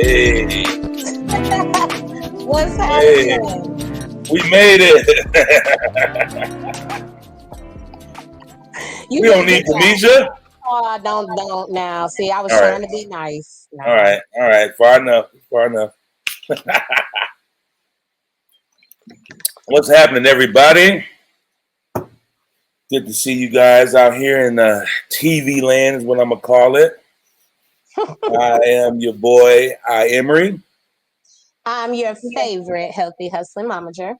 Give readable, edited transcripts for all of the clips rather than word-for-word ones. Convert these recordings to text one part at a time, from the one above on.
Hey, What's hey, happening? we made it. You We don't better get need quiet. Kamisha. Oh, don't now. See, I was All right, trying to be nice. all Nah. right, all right. Far enough. Far enough. What's happening, everybody? Good to see you guys out here in TV land, is what I'm gonna call it. I am your boy, Emery. I'm your favorite healthy hustling momager.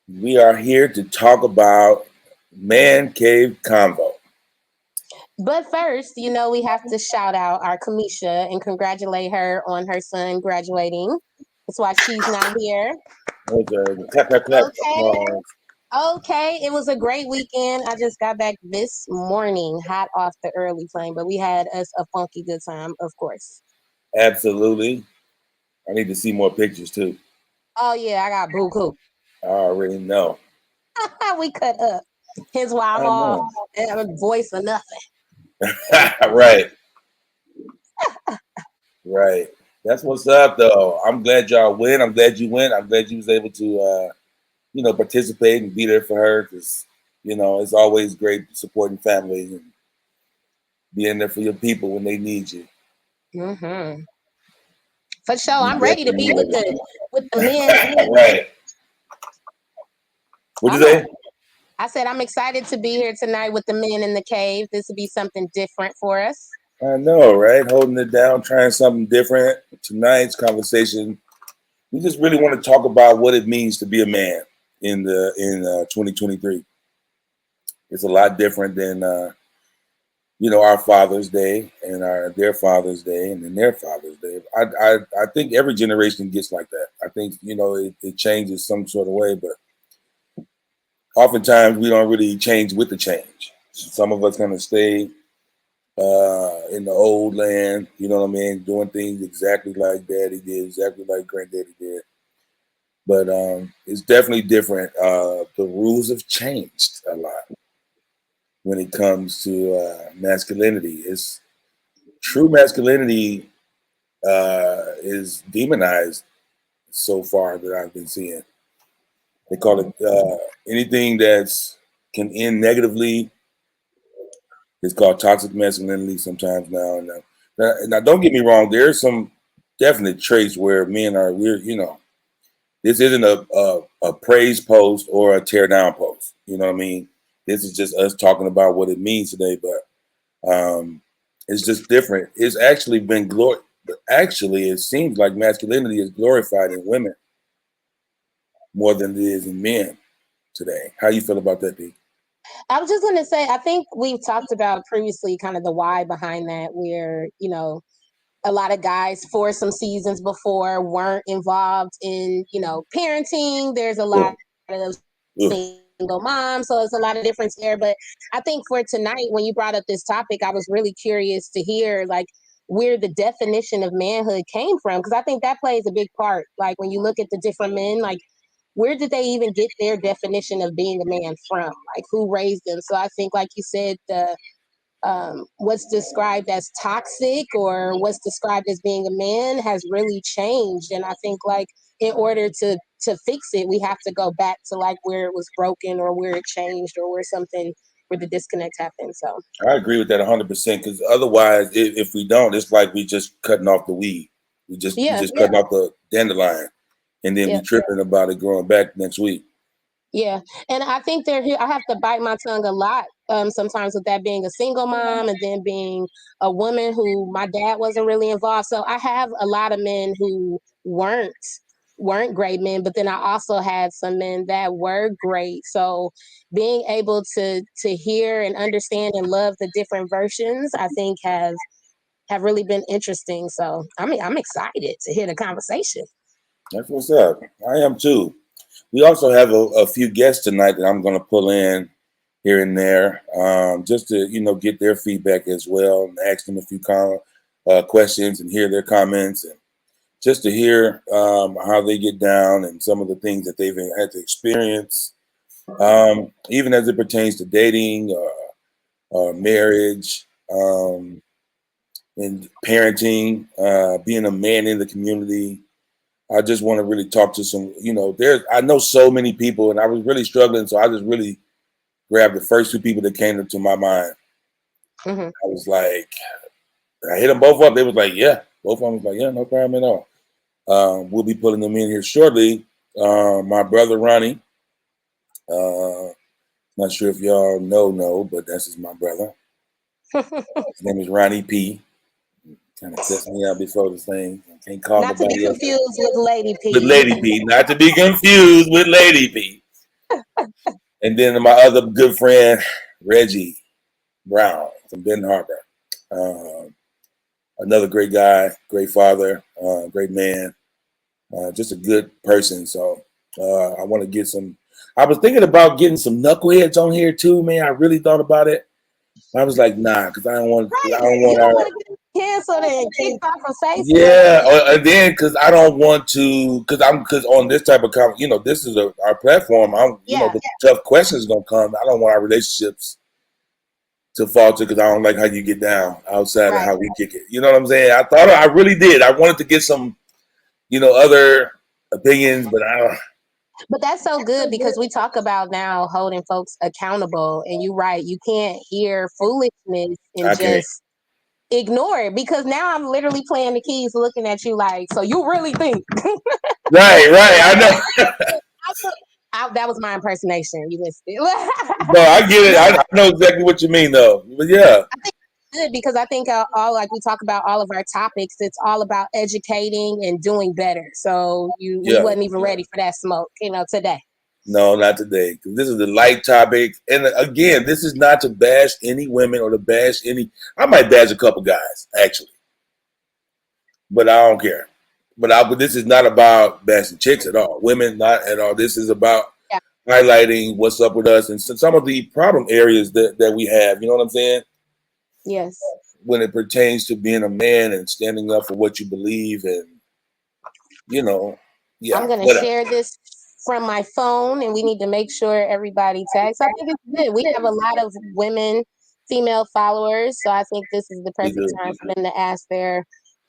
We are here to talk about Man Cave Convo. But first, we have to shout out our Kamisha and congratulate her on her son graduating. That's why she's not here. Okay, clap, clap, clap. Okay. Okay. It was a great weekend. I just got back this morning, hot off the early plane, but we had us a funky good time, of course. Absolutely. I need to see more pictures too. Oh yeah, I got buku. I already know. We cut up. Hence why I'm I all know. voice or nothing. Right, right. That's what's up, though. I'm glad y'all win. I'm glad you went. I'm glad you was able to, participate and be there for her because, it's always great supporting family and being there for your people when they need you. Hmm. For sure, You I'm ready to be definitely with need the men. it. Right. What'd I'm you a, say? I said I'm excited to be here tonight with the men in the cave. This will be something different for us. I know, right? Holding it down, trying something different. Tonight's conversation, we just really want to talk about what it means to be a man in 2023. It's a lot different than our Father's Day and their Father's Day and then their Father's Day. I think every generation gets like that. I think it changes some sort of way, but oftentimes we don't really change with the change. Some of us kind of stay in the old land. You know what I mean? Doing things exactly like Daddy did, exactly like Granddaddy did. But it's definitely different. The rules have changed a lot when it comes to masculinity. It's true masculinity is demonized so far that I've been seeing. They call it anything that's can end negatively is called toxic masculinity sometimes now. And now, don't get me wrong. There's some definite traits where men are weird. This isn't a praise post or a tear down post. You know what I mean? This is just us talking about what it means today. But it's just different. It's actually been but actually, it seems like masculinity is glorified in women more than it is in men today. How you feel about that, D? I was just going to say, I think we've talked about previously kind of the why behind that, where, a lot of guys for some seasons before weren't involved in, parenting. There's a lot Ooh, of ooh. single moms, so it's a lot of difference there. But I think for tonight, when you brought up this topic, I was really curious to hear like where the definition of manhood came from, because I think that plays a big part. Like when you look at the different men, like where did they even get their definition of being a man from? Like who raised them? So I think, like you said, the what's described as toxic or what's described as being a man has really changed. And I think like in order to fix it, we have to go back to like where it was broken or where it changed or where the disconnect happened. So I agree with that 100% because otherwise, if we don't, it's like we just cutting off the weed. We yeah, just cutting off the dandelion, and then we yeah. tripping about it growing back next week. Yeah, and I think I have to bite my tongue a lot sometimes with that being a single mom and then being a woman who my dad wasn't really involved. So I have a lot of men who weren't great men, but then I also had some men that were great. So being able to hear and understand and love the different versions, I think have really been interesting. So I'm excited to hear the conversation. That's what's up. I am too. We also have a few guests tonight that I'm going to pull in here and there, just to get their feedback as well and ask them a few questions and hear their comments and just to hear how they get down and some of the things that they've had to experience, even as it pertains to dating or marriage, and parenting, being a man in the community. I just want to really talk to some, I know so many people, and I was really struggling, so I just really grabbed the first two people that came to my mind. Mm-hmm. I was like, I hit them both up. They was like, yeah. Both of them was like, yeah, no problem at all. We'll be putting them in here shortly. My brother Ronnie. Not sure if y'all know, but that's just my brother. His name is Ronnie P. Kind of test me out before this thing. I can't call Not to be nobody else. confused with Lady With P. Lady P. Not to be confused with Lady P. And then my other good friend, Reggie Brown from Benton Harbor. Another great guy, great father, great man, just a good person. So I want to get some. I was thinking about getting some knuckleheads on here too, man. I really thought about it. I was like, nah, because I don't want. Right. I don't You want don't our. want to get canceled and kicked off from Facebook. Yeah, and then because I don't want to, because on this type of this is our platform. Yeah. The tough questions gonna come. I don't want our relationships to falter because I don't like how you get down outside of Right. how we kick it. You know what I'm saying? I really did. I wanted to get some, other opinions, but I don't. But that's so good because we talk about now holding folks accountable. And you're right, you can't hear foolishness and I can't. just ignore it because now I'm literally playing the keys looking at you like, so you really think. Right. I know. That was my impersonation. You missed it. No, I get it. No, I know exactly what you mean, though. But yeah. I think it's good because I think all like we talk about all of our topics, it's all about educating and doing better. So we Yeah. wasn't even ready for that smoke, today. No, not today. Because this is a light topic. And again, this is not to bash any women or to bash any. I might bash a couple guys, actually. But I don't care. But this is not about bashing chicks at all. Women, not at all. This is about Yeah. highlighting what's up with us and some of the problem areas that we have. You know what I'm saying? Yes. When it pertains to being a man and standing up for what you believe and, yeah, I'm gonna whatever. share this from my phone, and we need to make sure everybody tags. I think it's good. We have a lot of women, female followers, so I think this is the We perfect do. time for them to ask their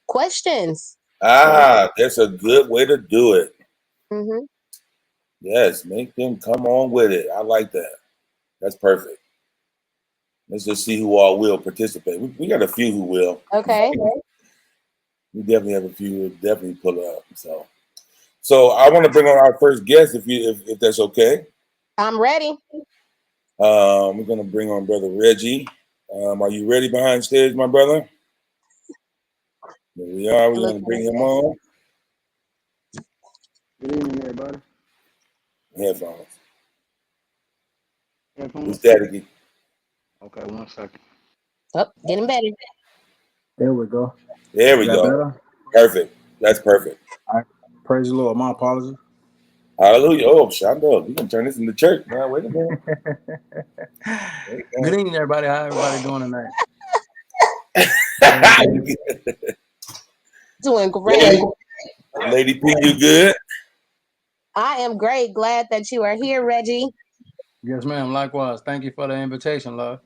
questions. That's a good way to do it. Mm-hmm. Yes, make them come on with it. I like that. That's perfect. Let's just see who all will participate. We got a few who will. Okay, We definitely have a few who will definitely pull up. So I want to bring on our first guest, if that's okay. I'm ready. We're gonna bring on Brother Reggie. Are you ready behind stage, my brother? There we are. We're Look gonna at bring this him thing. on. Good evening, everybody. Headphones. It's Headphones? staticky. Okay, 1 second. Oh, getting better. There we go. There Is we that go. better? Perfect. That's perfect. All right. Praise the Lord. My apologies. Hallelujah. Oh, Shondo, we can turn this into church. Now, wait a minute. Good evening, everybody. How everybody doing tonight? Doing great. Lady P, you good? I am great. Glad that you are here, Reggie. Yes, ma'am. Likewise. Thank you for the invitation, love.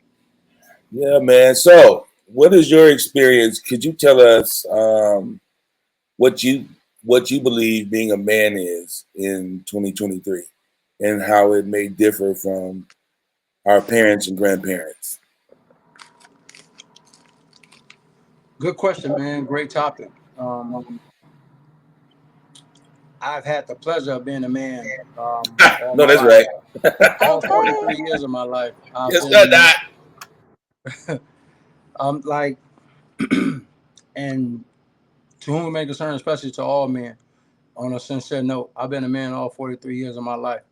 Yeah, man. So, what is your experience? Could you tell us what you what you believe being a man is in 2023, and how it may differ from our parents and grandparents? Good question, man. Great topic. I've had the pleasure of being a man all No, my that's life. right. All Okay. 43 years of my life, I've Yes, sir, been Doc. like, and to whom it may concern, especially to all men, on a sincere note, I've been a man all 43 years of my life.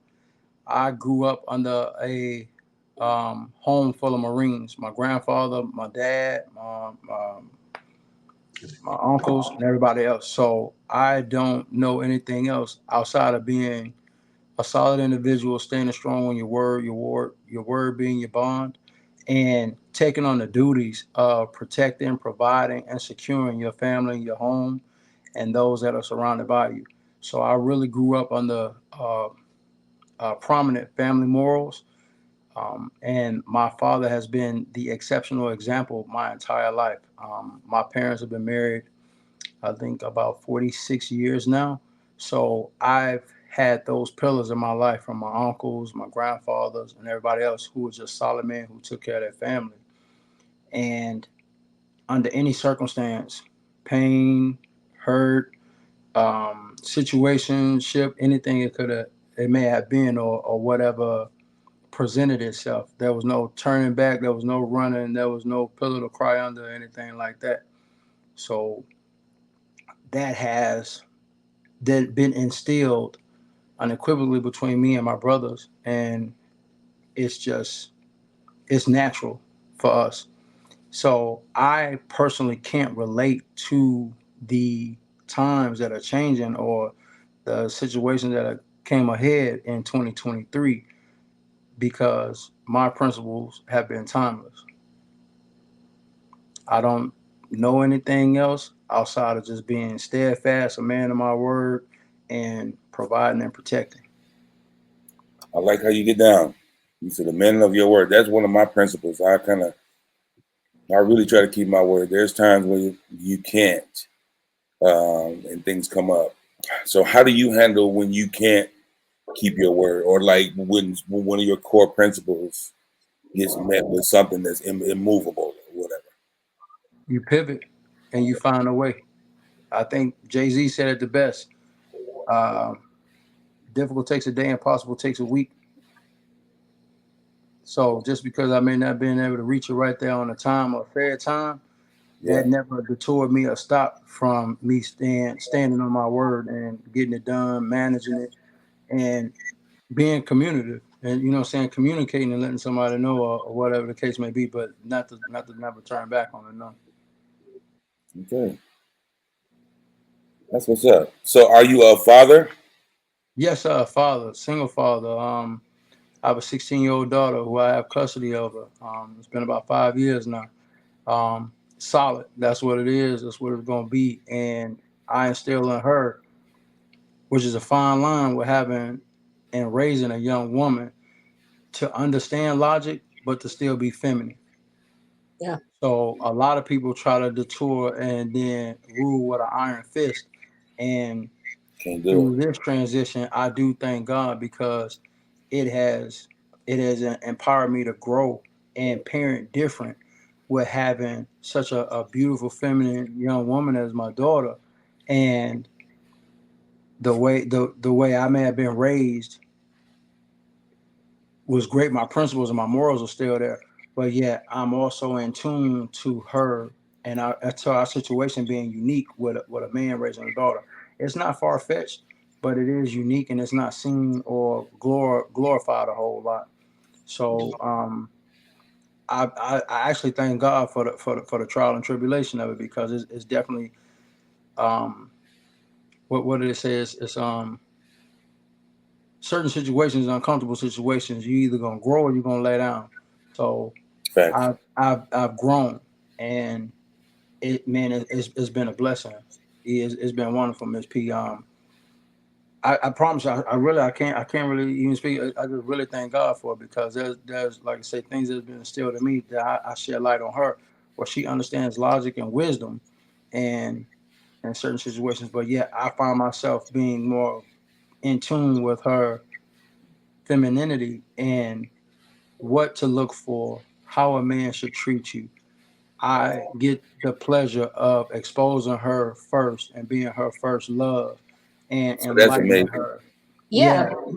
I grew up under a home full of Marines. My grandfather, my dad, my uncles, and everybody else. So I don't know anything else outside of being a solid individual, standing strong on your word being your bond, and taking on the duties of protecting, providing, and securing your family, your home, and those that are surrounded by you. So I really grew up under prominent family morals. And my father has been the exceptional example my entire life. My parents have been married, I think, about 46 years now. So I've had those pillars in my life from my uncles, my grandfathers, and everybody else who was just solid men who took care of their family. And under any circumstance, pain, hurt, situationship, anything it may have been, or whatever presented itself. There was no turning back. There was no running. There was no pillow to cry under, or anything like that. So that has been instilled unequivocally between me and my brothers, and it's just it's natural for us. So I personally can't relate to the times that are changing or the situations that came ahead in 2023 because my principles have been timeless. I don't know anything else outside of just being steadfast, a man of my word, and providing and protecting. I like how you get down. You said the man of your word. That's one of my principles. I really try to keep my word. There's times when you can't, and things come up. So how do you handle when you can't keep your word, or like when one of your core principles gets met with something that's immovable or whatever? You pivot and you find a way. I think Jay-Z said it the best. Uh, Difficult takes a day, impossible takes a week. So just because I may not been able to reach it right there on the time or fair time, Yeah, that never detoured me or stopped from me standing on my word and getting it done, managing it, and being communicative. And you know what I'm saying, communicating and letting somebody know, or whatever the case may be, but not to never turn back on it. No. okay, that's what's up. So are you a father? Yes, father, single father. I have a 16-year-old daughter who I have custody over. It's been about 5 years now. Solid. That's what it is. That's what it's going to be. And I instill in her, which is a fine line with having and raising a young woman to understand logic, but to still be feminine. Yeah. So a lot of people try to detour and then rule with an iron fist. And Can't do it. through this transition, I do thank God because it has empowered me to grow and parent different with having such a beautiful feminine young woman as my daughter, and the way I may have been raised was great. My principles and my morals are still there, but yet I'm also in tune to her and to our situation being unique with a man raising a daughter. It's not far fetched, but it is unique and it's not seen or glorified a whole lot. So I actually thank God for the trial and tribulation of it because it's definitely um, what did it say? It's certain situations, uncomfortable situations. You either gonna grow or you're gonna lay down. So Facts. I've grown, and it's been a blessing. It's been wonderful, Miss P. I promise you, I can't really even speak. I just really thank God for it because there's like I say things that's been instilled in me that I shed light on her, where she understands logic and wisdom, and in certain situations. But yet I find myself being more in tune with her femininity and what to look for, how a man should treat you. I get the pleasure of exposing her first and being her first love and So that's enlightening amazing. her. Yeah. Yeah.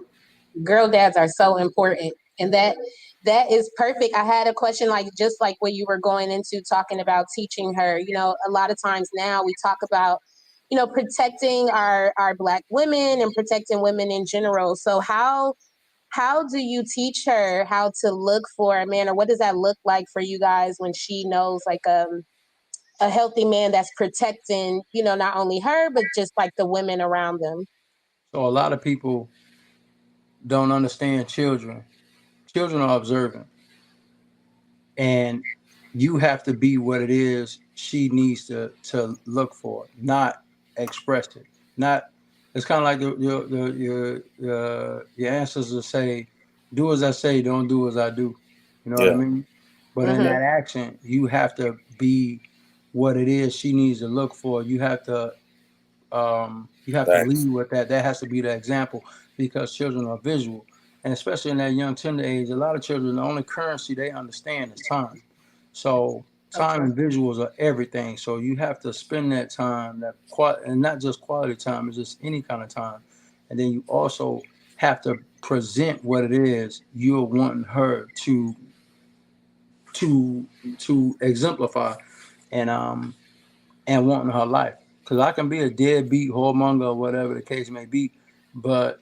Girl dads are so important. And that is perfect. I had a question like just like what you were going into talking about teaching her. A lot of times now we talk about, protecting our black women and protecting women in general. So how do you teach her how to look for a man, or what does that look like for you guys when she knows like a healthy man that's protecting, not only her, but just like the women around them? So a lot of people don't understand children. Children are observant, and you have to be what it is she needs to look for, not express it. Not It's kind of like your ancestors say. do as I say, don't do as I do. You know what I Yeah, mean? But in Mm-hmm. that action, you have to be what it is she needs to look for. You have to thanks. lead with that. That has to be the example because children are visual, and especially in that young tender age, a lot of children the only currency they understand is time. So So time true. and visuals are everything. So you have to spend that time, and not just quality time, it's just any kind of time. And then you also have to present what it is you're wanting her to to exemplify and wanting her life. Because I can be a deadbeat whoremonger or whatever the case may be, but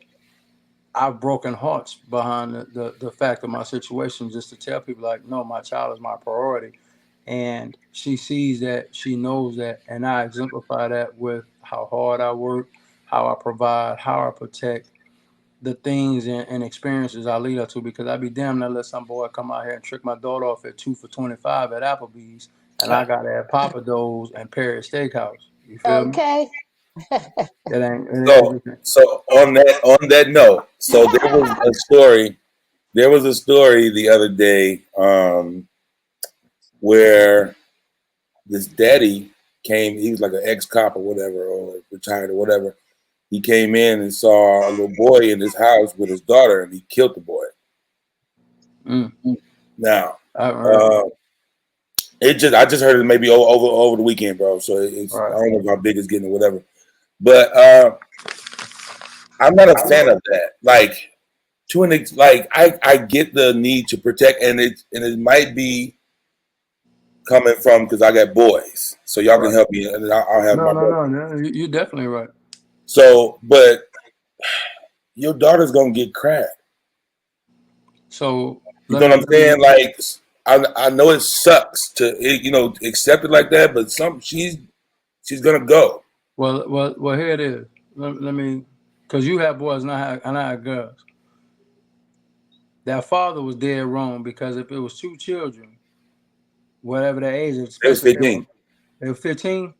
I've broken hearts behind the fact of my situation just to tell people like, no, my child is my priority. And she sees that, she knows that, and I exemplify that with how hard I work, how I provide, how I protect the things and experiences I lead her to. Because I'd be damned to let some boy come out here and trick my daughter off at 2 for 25 at Applebee's, and I Ah. got to have Papa Do's and Paris Steakhouse. You feel me? Okay. It ain't. It So just ain't. so on that note, so there was a story. There was a story the other day where this daddy came. He was like an ex cop or whatever, or retired or whatever. He came in and saw a little boy in his house with his daughter, and he killed the boy. Mm, Now, I haven't heard that. uh, I just heard it maybe over the weekend, bro. So it's I Right. don't know how big it's getting or whatever. But I'm not a fan of that. Like like I get the need to protect, and it might be coming from because I got boys, so y'all can Right. help me, and then I'll have No, my no, brother. no, no. You're definitely right. So, but your daughter's gonna get cracked. So You let know me what I'm let me saying? Like I know it sucks to accept it like that, but she's gonna go. well here it is. Let me because you have boys and I have girls. That father was dead wrong because if it was two children, whatever their age, It was especially if 15. they were 15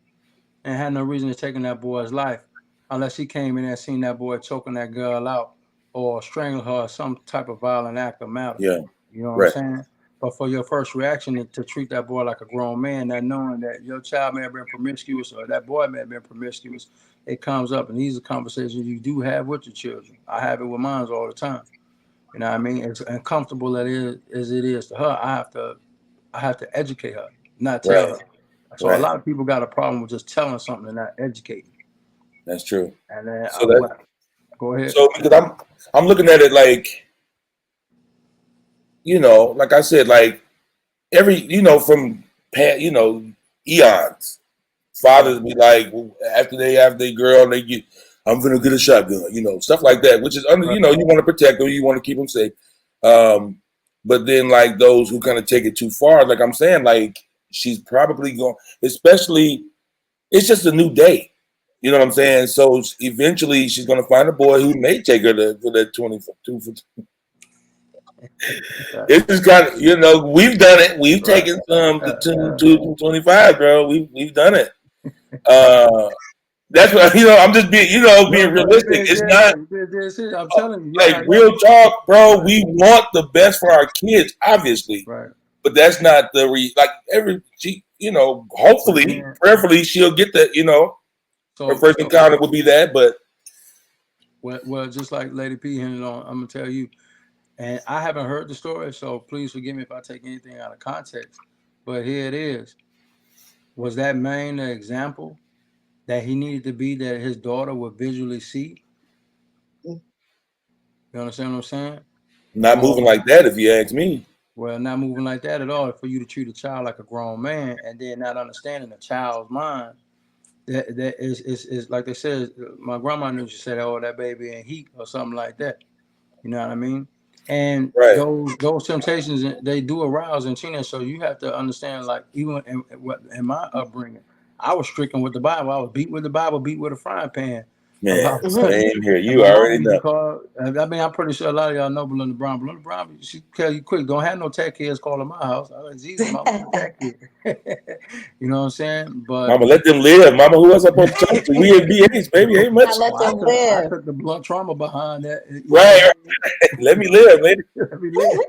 and had no reason to taking that boy's life, unless he came in and seen that boy choking that girl out or strangling her or some type of violent act or matter. Yeah, You know what I'm right, saying? But for your first reaction to treat that boy like a grown man, not knowing that your child may have been promiscuous or that boy may have been promiscuous, it comes up. And these are conversations you do have with your children. I have it with mine all the time. You know what I mean? As uncomfortable as it is to her, I have to educate her, not tell right, her. So a right. lot of people got a problem with just telling something and not educating. That's true. And then So that go ahead. so because I'm looking at it like like I said, like every from eons. Right, Fathers be like, well, after they have their girl, they get, I'm gonna get a shotgun, stuff like that, which is under, right. you want to protect them, you want to keep them safe. Um, but then like those who kind of take it too far, like I'm saying, like she's probably going, especially it's just a new day. You know what I'm saying? So eventually she's gonna find a boy who may take her for that 22 for. Right, It's just kind of, we've done it. We've right. taken some the 2 25, bro. We've done it. Uh, That's what I'm just being No, no, you realistic. being It's dead not serious. You being dead serious. I'm telling you, you like have real talk, bro. right, We want the best for our kids, obviously, right. but that's not the like every she. But Hopefully, then prayerfully, she'll get that. Her so first so encounter would be that, but well, just like Lady P hinted on, I'm gonna tell you, and I haven't heard the story, so please forgive me if I take anything out of context. But here it is. Was that man the example that he needed to be that his daughter would visually see? You understand what I'm saying? not moving Or like that. If you ask me, well, not moving like that at all. For you to treat a child like a grown man and then not understanding a child's mind, that is like they said. My grandma knew she said, "Oh, that baby in heat" or something like that. You know what I mean? And right, those temptations they do arouse in teenage. So you have to understand, like even in my upbringing, I was stricken with the Bible. I was beat with the Bible, beat with a frying pan. Man, same here. And You my mama already used to know. call. I mean, I'm pretty sure a lot of y'all know Belinda Brown. Belinda Brown, she tell you quick, don't have no tech kids calling my house. I was like, Jesus, mama, I'm a tech kid. You know what I'm saying? But Mama, let them live. Mama, who else I supposed to talk to? We at BH, baby. Ain't much. I let them I live. took the blunt trauma behind that. You know, Right. Let me live, lady. let me live.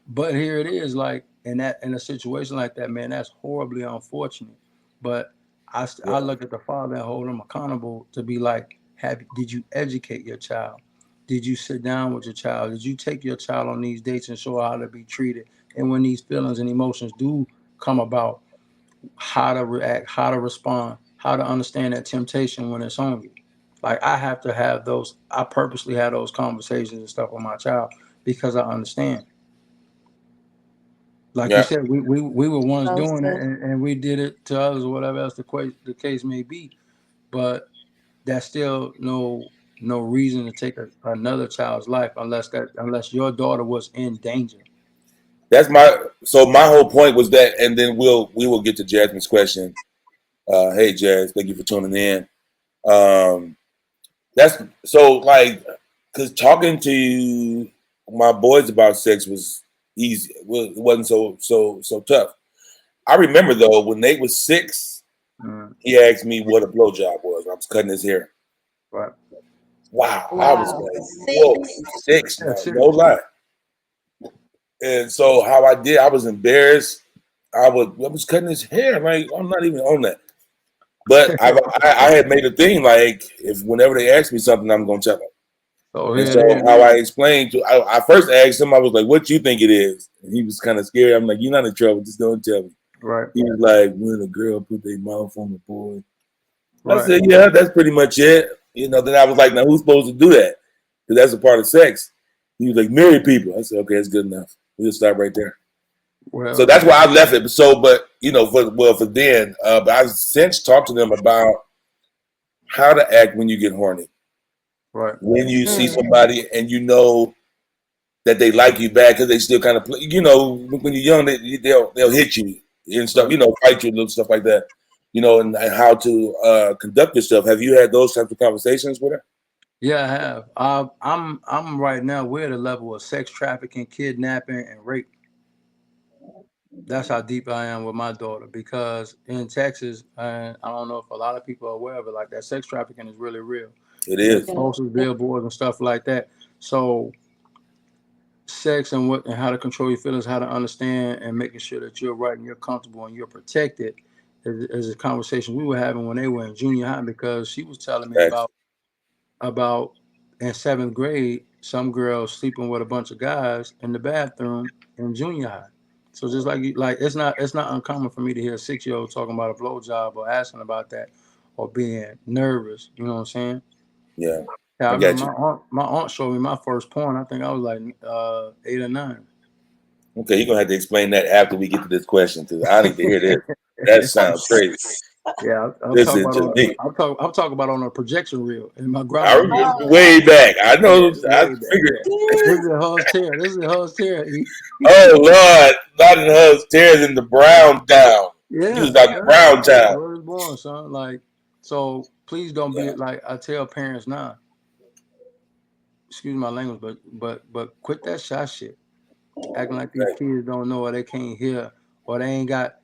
But here it is, like in a situation like that, man, that's horribly unfortunate. But I Yeah. look at the father and hold him accountable to be like, did you educate your child? Did you sit down with your child? Did you take your child on these dates and show her how to be treated? And when these feelings and emotions do come about, how to react, how to respond, how to understand that temptation when it's on you. Like I have to have those. I purposely have those conversations and stuff with my child because I understand. Like you Yeah. said, we were once So doing it sis. and we did it to others or whatever else the case may be. But that's still no reason to take another child's life unless your daughter was in danger. That's my whole point was that, and then we will get to Jasmine's question. Hey Jazz, thank you for tuning in. Um, that's so like because talking to my boys about sex was easy. It wasn't so tough. I remember though when Nate was 6, Mm, he asked me what a blowjob was. I was cutting his hair. right. Wow, I was Wow. like, whoa, 6. 6 Yeah, now, no serious. lie. And so how I did, I was embarrassed. I was cutting his hair. Like I'm not even on that. But I had made a thing like if whenever they ask me something, I'm gonna tell them. So And here so it is. how I explained I first asked him, I was like, "What you think it is?" And he was kind of scared. I'm like, "You're not in trouble. Just don't tell me." Right, He was like, "When a girl put their mouth on the boy." I right, said, "Yeah, that's pretty much it." Then I was like, "Now who's supposed to do that? Because that's a part of sex." He was like, "Married people." I said, "Okay, that's good enough. We'll stop right there." So well, that's why I left it. So, but for then, but I've since talked to them about how to act when you get horny. right, When you see Mm. somebody and you know that they like you back because they still kind of play. When you're young, they'll hit you and stuff. right. Fight you and little stuff like that. And how to conduct yourself. Have you had those types of conversations with her? Yeah, I have. I'm right now. We're at a level of sex trafficking, kidnapping, and rape. That's how deep I am with my daughter. Because in Texas, and I don't know if a lot of people are aware of it, like that sex trafficking is really real. It There's is. Yeah. posters, billboards, and stuff like that. So sex and what and how to control your feelings, how to understand, and making sure that you're right and you're comfortable and you're protected is a conversation we were having when they were in junior high. Because she was telling me Facts. about in 7th grade, some girls sleeping with a bunch of guys in the bathroom in junior high. So just like it's not uncommon for me to hear a 6-year-old talking about a blowjob or asking about that or being nervous. You know what I'm saying? Yeah, Yeah, I I remember got you. my aunt showed me my first porn. I think I was like 8 or 9. Okay, you're gonna have to explain that after we get to this question because I need to hear this. That sounds crazy. Yeah, I'm talking Listen about to me. I'm talking about on a projection reel in my I grandma's room. remember Oh, way back. I Yeah, know. I way back. figured. Yeah, this is a Hall's tear. This is a Hall's tear. Oh Lord, not in Hubs, tears in the Brown town. You was Yeah, like yeah. Brown town. Where was born, son. Like, so please don't Yeah, be like I tell parents now. Excuse my language, but quit that shot shit. Acting like these right. kids don't know or they can't hear or they ain't got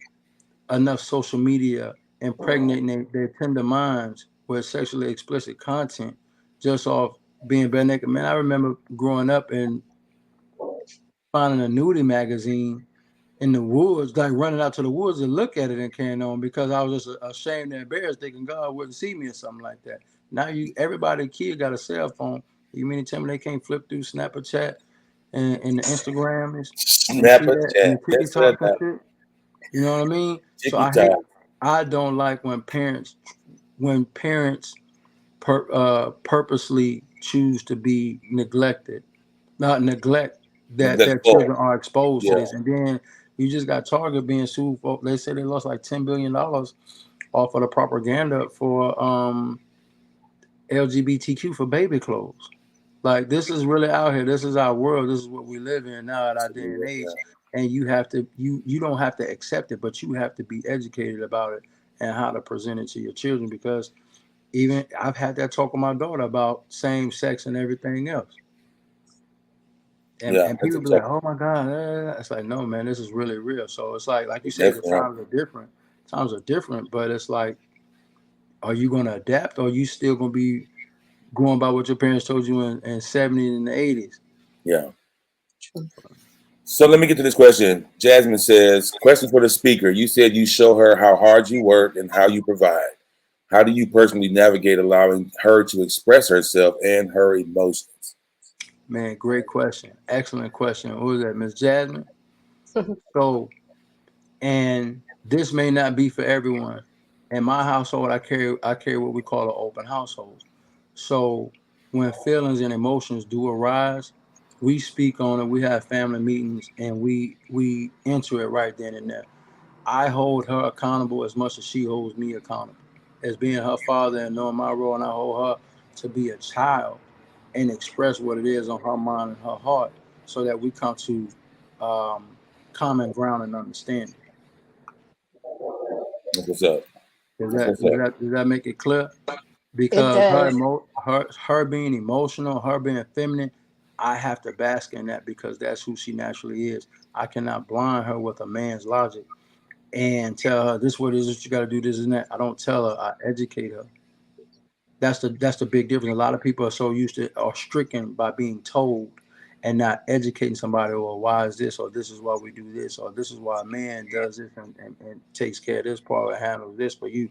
enough social media impregnating their tender minds with sexually explicit content just off being bare naked. Man, I remember growing up and finding a nudie magazine in the woods, like running out to the woods to look at it and carrying on because I was just ashamed and embarrassed, thinking God wouldn't see me or something like that. Now everybody kid got a cell phone. You mean to tell me they can't flip through Snapchat and the Instagrams and see Snapper that and chat. the That's it TikToks and now. shit? You know what I mean? So Tiki time. I don't like when parents purposely choose to be neglected, not neglect that their Neglectful. children are exposed to Yeah. this. And then you just got Target being sued for, they said they lost like $10 billion off of the propaganda for LGBTQ for baby clothes. Like this is really out here. This is our world. This is what we live in now at our day and age. And you don't have to accept it, but you have to be educated about it and how to present it to your children because Even I've had that talk with my daughter about same sex and everything else. Yeah, And that's people a be like, tough. "Oh my God!" It's like, no, man, this is really real. So it's like you say, the Definitely. times are different. Times are different, but it's like, are you going to adapt, or are you still going to be going by what your parents told you in 70s and the 80s? Yeah. So let me get to this question. Jasmine says, question for the speaker. You said you show her how hard you work and how you provide. How do you personally navigate allowing her to express herself and her emotions? Man, great question. Excellent question. Who was that, Miss Jasmine? So, and this may not be for everyone. In my household, I carry what we call an open household. So when feelings and emotions do arise, we speak on it. We have family meetings, and we enter it right then and there. I hold her accountable as much as she holds me accountable. As being her father and knowing my role, and I hold her to be a child and express what it is on her mind and her heart, so that we come to um, common ground and understanding. That's what's up. Does That's that what's does up. that does that make it clear? It Because does. her being emotional, her being feminine, I have to bask in that because that's who she naturally is. I cannot blind her with a man's logic and tell her this what it is that you got to do this and that. I don't tell her. I educate her. That's the big difference. A lot of people are so used to are stricken by being told and not educating somebody, or why is this, or this is why we do this, or this is why a man does this and takes care of this part or handles this for you.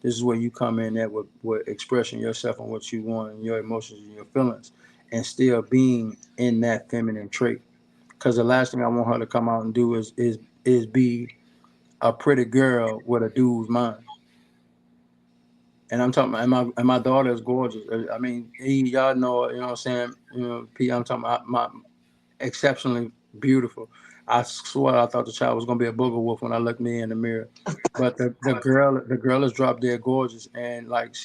This is where you come in there with expressing yourself and what you want and your emotions and your feelings, and still being in that feminine trait. Because the last thing I want her to come out and do is be a pretty girl with a dude's mind. And I'm talking, and my daughter is gorgeous. I mean, y'all know, you know what I'm saying? P, I'm talking about my exceptionally beautiful. I swear I thought the child was gonna be a booger wolf when I looked me in the mirror. But the girl is drop dead gorgeous, and like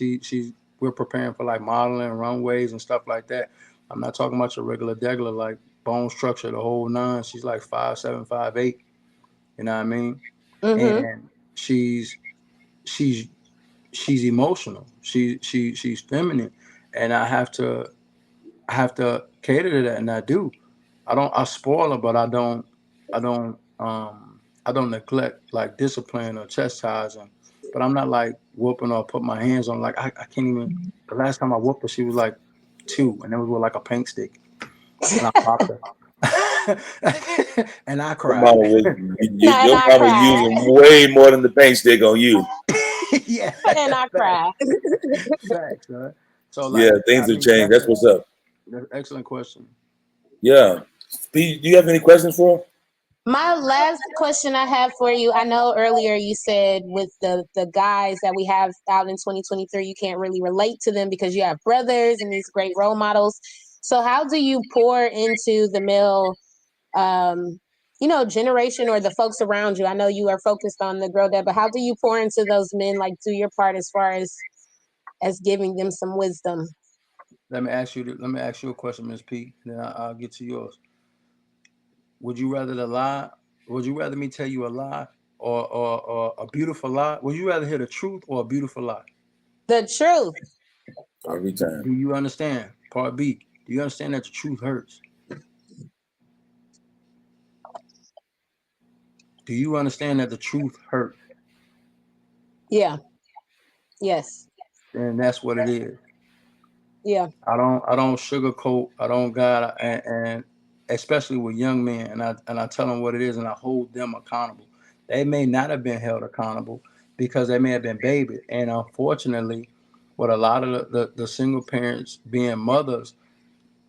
we're preparing for like modeling, runways, and stuff like that. I'm not talking about your regular degular like bone structure, the whole nine. She's like 5'7", 5'8". You know what I mean? Mm-hmm. And she's she's she's emotional. She's feminine, and I have to cater to that, and I do. I spoil her, but I don't neglect like discipline or chastising. But I'm not like whooping or put my hands on. Like I can't even. The last time I whooped her, she was like 2, and it was with like a paint stick, and I popped her, and I Your cried. mama was And your I mama cried. using way more than the paint stick on you. Yeah, And I facts, cried. facts. So Yeah, like, I things have mean, changed. That's what's up. that's an excellent question. Yeah. Pete, do you have any questions for him? My last question I have for you, I know earlier you said with the guys that we have out in 2023, you can't really relate to them because you have brothers and these great role models. So how do you pour into the male generation or the folks around you? I know you are focused on the girl dad, but how do you pour into those men, like do your part as far as giving them some wisdom? Let me ask you a question, Miss P. And then I'll get to yours. Would you rather the lie? Would you rather me tell you a lie, or a beautiful lie? Would you rather hear the truth or a beautiful lie? The truth. Every time. Do you understand? Part B. Do you understand that the truth hurts? Do you understand that the truth hurts? Yeah. Yes. And that's what it is. Yeah. I don't sugarcoat. I don't guide, and especially with young men, and I tell them what it is, and I hold them accountable. They may not have been held accountable because they may have been babied, and unfortunately, with a lot of the single parents being mothers,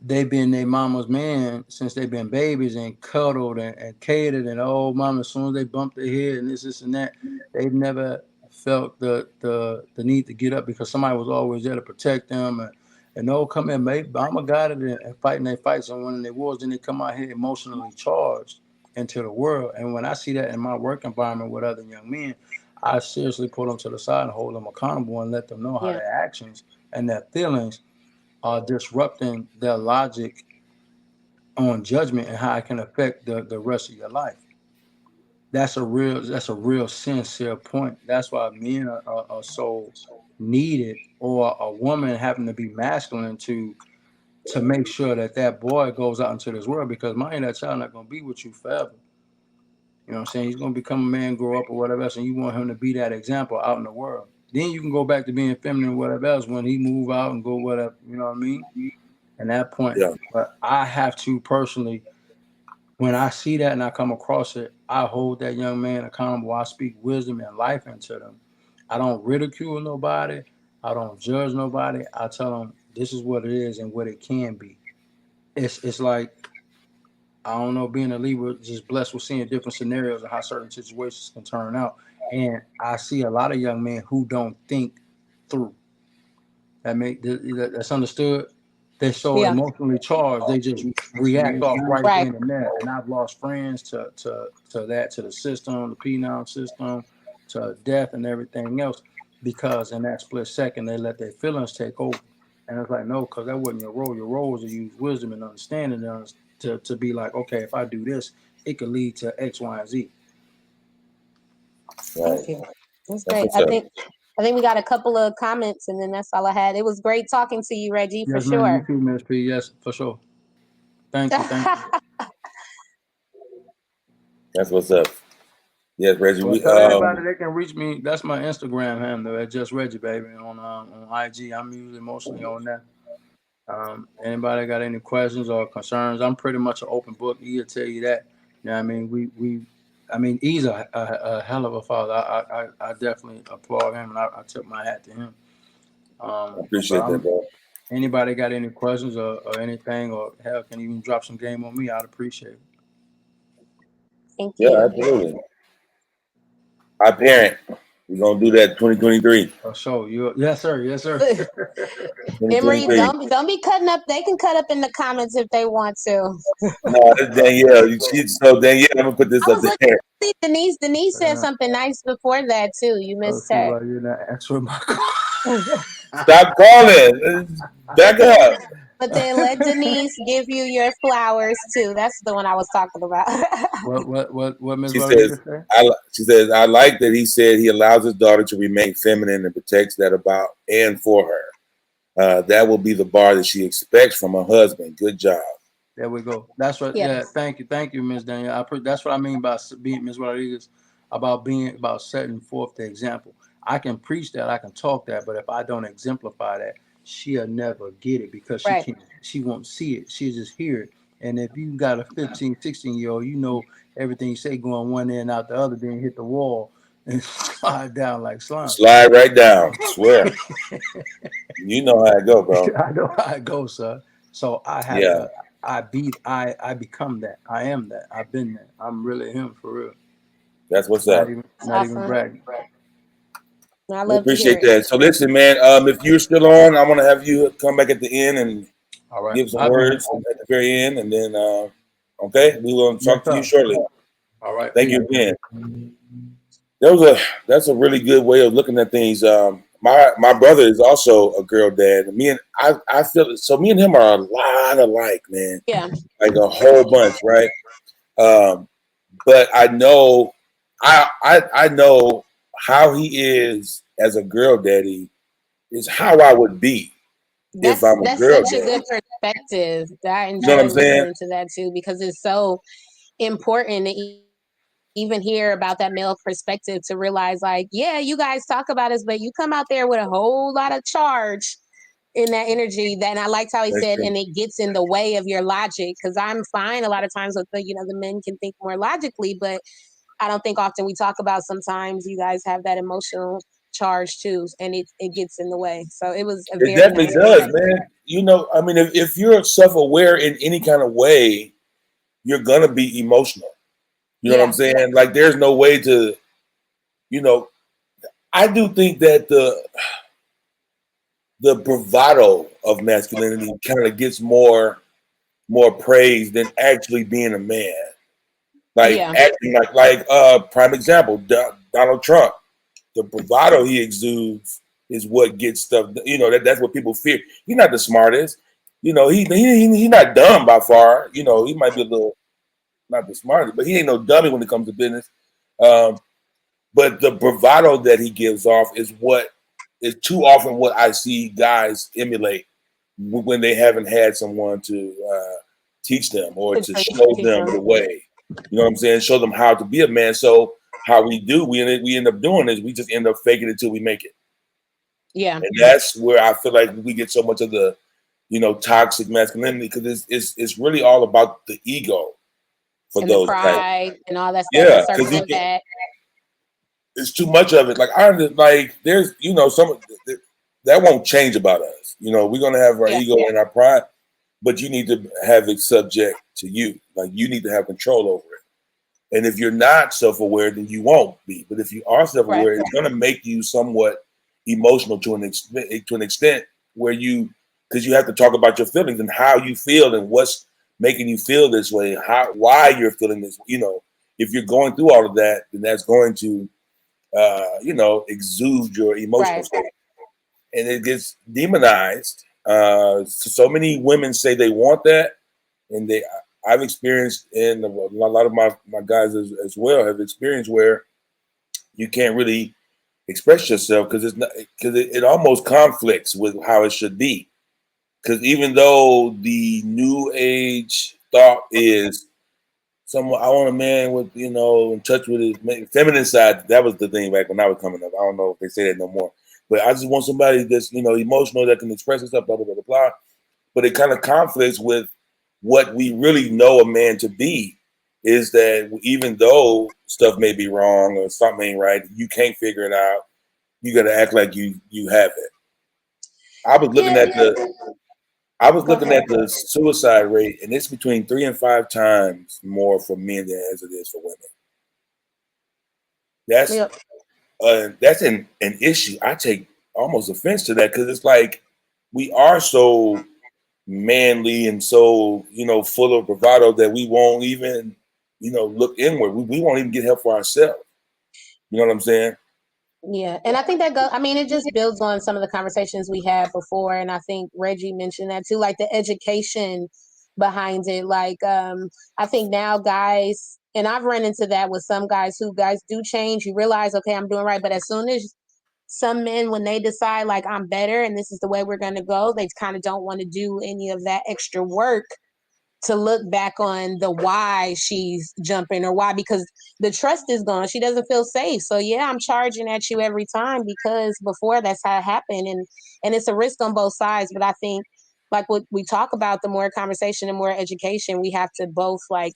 they been their mama's man since they been babies and cuddled and catered, and oh mama, as soon as they bump their head and this and that, they've never felt the need to get up because somebody was always there to protect them, and oh come here mate, I'm a guy and fighting their fights and winning their wars, then they come out here emotionally charged into the world. And when I see that in my work environment with other young men, I seriously pull them to the side and hold them accountable and let them know how Yeah. their actions and their feelings are disrupting their logic on judgment and how it can affect the rest of your life. that's a real sincere point. That's why men are so needed, or a woman having to be masculine to make sure that that boy goes out into this world, because mind that child not gonna be with you forever. You know what I'm saying? He's gonna become a man, grow up, or whatever else, and you want him to be that example out in the world. Then you can go back to being feminine, whatever else, when he move out and go whatever. You know what I mean? And that point, Yeah. but I have to personally, when I see that and I come across it, I hold that young man accountable. I speak wisdom and life into them. I don't ridicule nobody. I don't judge nobody. I tell them this is what it is and what it can be. It's like, I don't know, being a Libra, just blessed with seeing different scenarios and how certain situations can turn out. And I see a lot of young men who don't think through. That's understood. They're so Yeah. emotionally charged, they just react off right Right. then and there. And I've lost friends to that, to the system, the penal system, to death and everything else, because in that split second they let their feelings take over. And it's like, no, because that wasn't your role. Your role was to use wisdom and understanding to be like, okay, if I do this, it could lead to X, Y, and Z. Right. Thank you. That's That's great. what's up. I think we got a couple of comments, and then that's all I had. It was great talking to you, Reggie, for Yes, man. You sure. too, Miss P. Yes, for sure. Thank you. Thank you. That's what's up. Yes, Reggie. Well, tell everybody they can reach me. That's my Instagram handle at Just Reggie, baby, on IG. I'm usually mostly on that. Anybody got any questions or concerns? I'm pretty much an open book. He'll tell you that. You know what I mean? I mean, he's a hell of a father. I definitely applaud him, and I tip my hat to him. I But appreciate that, bro. anybody got any questions or anything, or hell, can even drop some game on me, I'd appreciate it. Thank Yeah, you. absolutely. Our parent. We're gonna do that 2023. For sure. Yes, sir. Yes, sir. Emery, 2023. don't be cutting up. They can cut up in the comments if they want to. No, that's Danielle. So Danielle, I'm gonna put this I up was looking there. to see Denise. Denise said Yeah. something nice before that too. You Oh, missed see her. why you're not answering my Stop calling. Back up. But then let Denise give you your flowers too. That's the one I was talking about. what Miss She says, Rodriguez say? she says, I like that he said he allows his daughter to remain feminine and protects that about and for her. That will be the bar that she expects from her husband. Good job. There we go. That's what. Yes. Yeah. Thank you, Miss Danielle. That's what I mean by being Miss Rodriguez, about setting forth the example. I can preach that, I can talk that, but if I don't exemplify that, she'll never get it, because she Right. can't. She won't see it. She'll just hear it. And if you got a 15, 16-year-old, you know everything you say going one end out the other, then hit the wall and slide down like slime. Slide right down. Swear. You know how it go, bro. I know how it goes, sir. So I have Yeah, to. I become that. I am that. I've been that. I'm really him for real. that's what's Not up. even That's not even awesome. bragging. I We love to hear appreciate it. that. So listen, man, if you're still on, I want to have you come back at the end and All right. give some I'll be here. words at the very end, and then okay, we will Yes, talk to you sir. shortly. All right. Thank Peace. you again. That's a really good way of looking at things. My brother is also a girl dad. I feel it. So me and him are a lot alike, man. Yeah. Like a whole bunch, right? Um, but I know, I know how he is as a girl daddy is how I would be if I'm a That's girl such a daddy. good perspective. I You know what enjoy I'm saying? listening to that too, because it's so important to even hear about that male perspective, to realize like, yeah, you guys talk about us, but you come out there with a whole lot of charge in that energy. That, and I liked how he That's said, true. and it gets in the way of your logic, because I'm fine a lot of times with the men can think more logically, but I don't think often we talk about, sometimes you guys have that emotional charge too, and it gets in the way. So it was a It very definitely nice does, perspective. man. You know, I mean, if you're self-aware in any kind of way, you're gonna be emotional. You know what I'm Yeah. saying? Like, there's no way to, you know. I do think that the bravado of masculinity kind of gets more praise than actually being a man. Like Yeah. acting prime example, Donald Trump. The bravado he exudes is what gets stuff. You know that's what people fear. He's not the smartest. You know he's not dumb by far. You know he might be a little not the smartest, but he ain't no dummy when it comes to business. But the bravado that he gives off is too often what I see guys emulate when they haven't had someone to teach them or to show them the way. You know what I'm saying? Show them how to be a man. So how we end up doing is we just end up faking it till we make it. Yeah. And that's where I feel like we get so much of the, toxic masculinity, because it's really all about the ego for and those the pride guys. and all that stuff. Yeah, because it's too much of it. Like there's some that won't change about us. We're gonna have our ego and our pride, but you need to have it subject to you. Like you need to have control over it. And if you're not self-aware, then you won't be. But if you are self-aware, it's gonna make you somewhat emotional to an extent where because you have to talk about your feelings and how you feel and what's making you feel this way, why you're feeling this. If you're going through all of that, then that's going to exude your emotional state, and it gets demonized. So many women say they want that, and I've experienced, and a lot of my guys as well have experienced where you can't really express yourself because it almost conflicts with how it should be. Because even though the new age thought is I want a man with, in touch with his feminine side. That was the thing back when I was coming up. I don't know if they say that no more. But I just want somebody that's, emotional, that can express himself, blah, blah, blah, blah. But it kind of conflicts with what we really know a man to be, is that even though stuff may be wrong or something ain't right, you can't figure it out. You got to act like you have it. I was looking at the suicide rate, and it's between 3 and 5 times more for men than as it is for women. That's an issue. I take almost offense to that, because it's like we are so manly and so full of bravado that we won't even look inward. We won't even get help for ourselves. You know what I'm saying? Yeah, and I think that it just builds on some of the conversations we had before, and I think Reggie mentioned that too, like the education behind it. Like, I think now guys, and I've run into that with some guys do change. You realize, okay, I'm doing right, but as soon as some men, when they decide like I'm better and this is the way we're going to go, they kind of don't want to do any of that extra work to look back on the why she's jumping or why, because the trust is gone. She doesn't feel safe. So yeah, I'm charging at you every time because before that's how it happened. And it's a risk on both sides. But I think like what we talk about, the more conversation and more education, we have to both like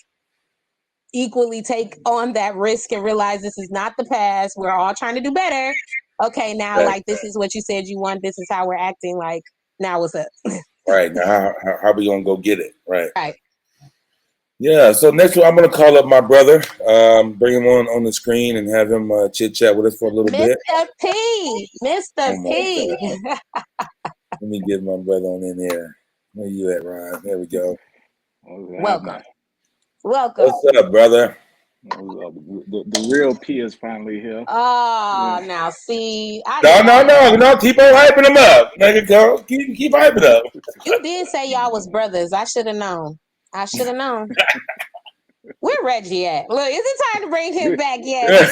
equally take on that risk and realize this is not the past. We're all trying to do better. Okay, now like this is what you said you want. This is how we're acting. Like now what's up? Right, now how are we gonna go get it? Right. Yeah, so next one, I'm gonna call up my brother, bring him on the screen and have him chit chat with us for a little bit. Mr. P. Let me get my brother on in here. Where you at, Ron? There we go. Welcome. What's up, brother? The real P is finally here. Oh, yeah. Now see, no, keep on hyping him up. Nigga, go keep hyping up. You did say y'all was brothers. I should have known. Where Reggie at? Look, is it time to bring him back yet?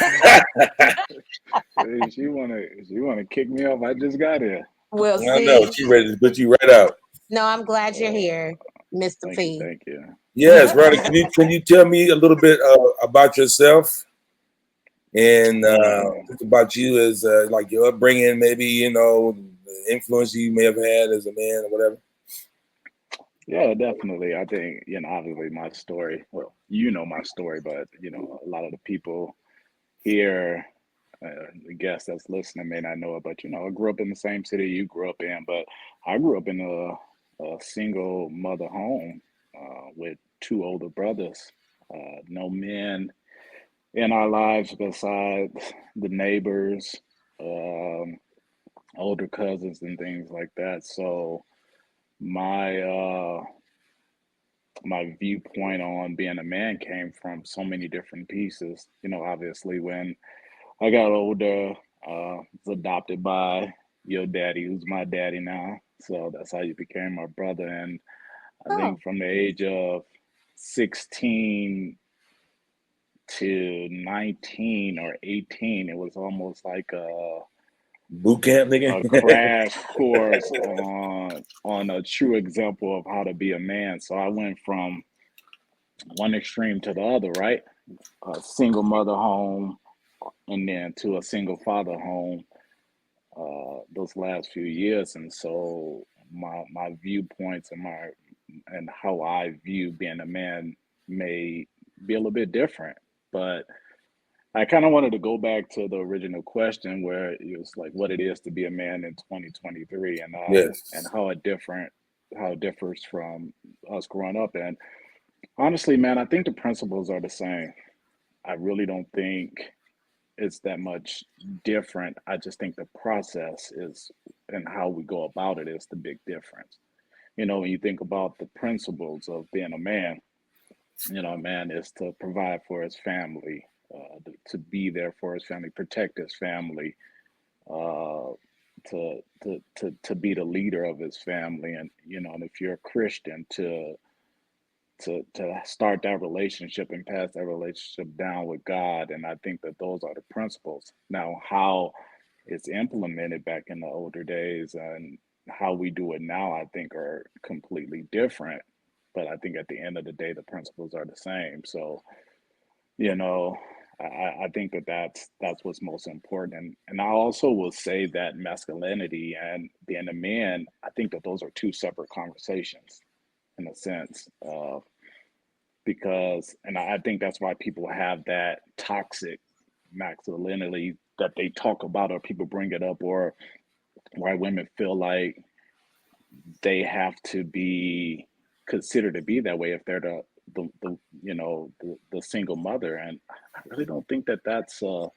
She wanna kick me off. I just got here. We'll see. No, she ready to put you right out. No, I'm glad you're here, Mr. P. Thank you. Yes, Ronnie. Can you tell me a little bit about yourself and about you as like your upbringing, maybe the influence you may have had as a man or whatever? Yeah, definitely. I think obviously my story. Well, my story, but a lot of the people here, the guests that's listening may not know it. But I grew up in the same city you grew up in, but I grew up in a single mother home with 2 older brothers. No men in our lives besides the neighbors, older cousins, and things like that. So my my viewpoint on being a man came from so many different pieces. Obviously when I got older, was adopted by your daddy, who's my daddy now. So that's how you became my brother. And I think from the age of 16 to 19 or 18, it was almost like Boot camp, a nigga. crash course on a true example of how to be a man. So I went from one extreme to the other, right? A single mother home, and then to a single father home those last few years. And so my viewpoints and how I view being a man may be a little bit different. But I kind of wanted to go back to the original question where it was like what it is to be a man in 2023, and Yes. how it differs from us growing up. And honestly, man, I think the principles are the same. I really don't think it's that much different. I just think the process is and how we go about it is the big difference. When you think about the principles of being a man, a man is to provide for his family, to be there for his family, protect his family, uh, to be the leader of his family, and if you're a Christian, to start that relationship and pass that relationship down with God. And I think that those are the principles. Now, how it's implemented back in the older days and how we do it now, I think are completely different. But I think at the end of the day, the principles are the same. So, you know, I think that that's what's most important. And I also will say that masculinity and being a man, I think that those are two separate conversations in a sense. Because and I think that's why people have that toxic masculinity that they talk about, or people bring it up, or why women feel like they have to be considered to be that way if they're the single mother. And I really don't think that that's a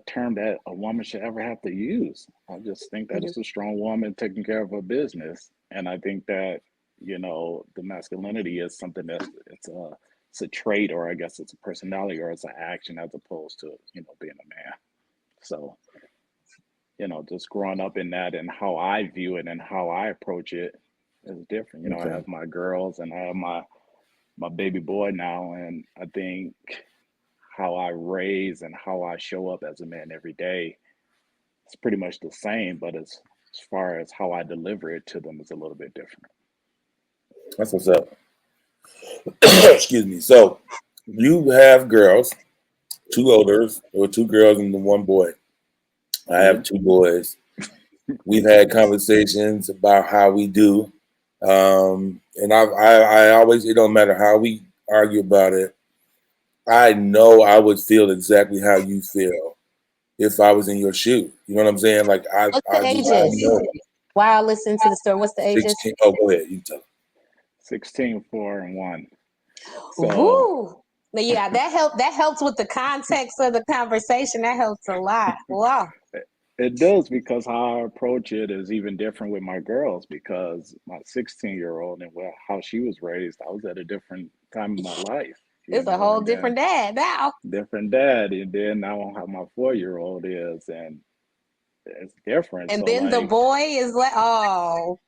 term that a woman should ever have to use. I just think that Mhm. it's a strong woman taking care of her business. And I think that, the masculinity is something it's a trait, or I guess it's a personality, or it's an action, as opposed to, being a man. So, just growing up in that and how I view it and how I approach it is different. I Okay. have my girls and I have my baby boy now, and I think how I raise and how I show up as a man every day, it's pretty much the same, but as far as how I deliver it to them is a little bit different. That's what's up. Excuse me. So you have girls, two olders, or two girls and the one boy. I have Yeah. two boys. We've had conversations about how we do. And I always, it don't matter how we argue about it. I know I would feel exactly how you feel if I was in your shoe. You know what I'm saying? Like What's the I ages? know. While listening to the story, what's the ages? 16. Oh, go ahead. You tell me. 16, 4, and 1. So Woo! Yeah, that helped. That helps with the context of the conversation. That helps a lot. Wow. it does, because how I approach it is even different with my girls, because my 16-year-old and how she was raised, I was at a different time in my life, It's a whole and then different dad now. different dad, and then now how my 4-year-old is, and it's different. And So then the like, boy is like, oh,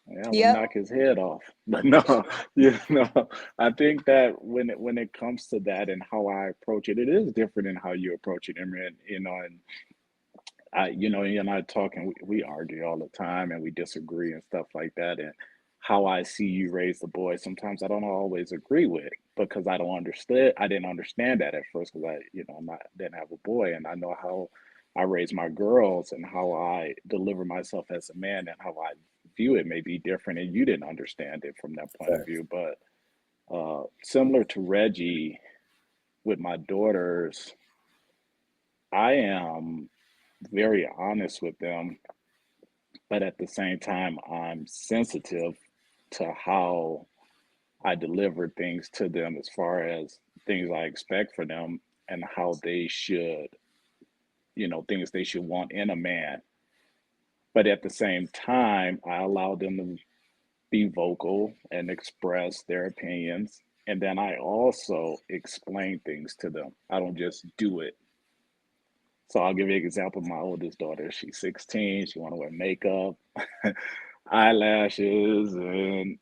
yeah, I'm gonna yep. knock his head off. But no, you know, I think that when it comes to that and how I approach it, it is different in how you approach it. I mean, and you and I talk, and we argue all the time, and we disagree and stuff like that. And how I see you raise the boy, sometimes I don't always agree with, because I don't understand. I didn't understand that at first, because didn't have a boy, and I know how I raise my girls and how I deliver myself as a man and how I view it may be different, and you didn't understand it from that point of Facts. view. But similar to Reggie with my daughters, I am very honest with them, but at the same time, I'm sensitive to how I deliver things to them, as far as things I expect for them and how they should, things they should want in a man. But at the same time, I allow them to be vocal and express their opinions. And then I also explain things to them. I don't just do it. So I'll give you an example. My oldest daughter, she's 16. She want to wear makeup, eyelashes, and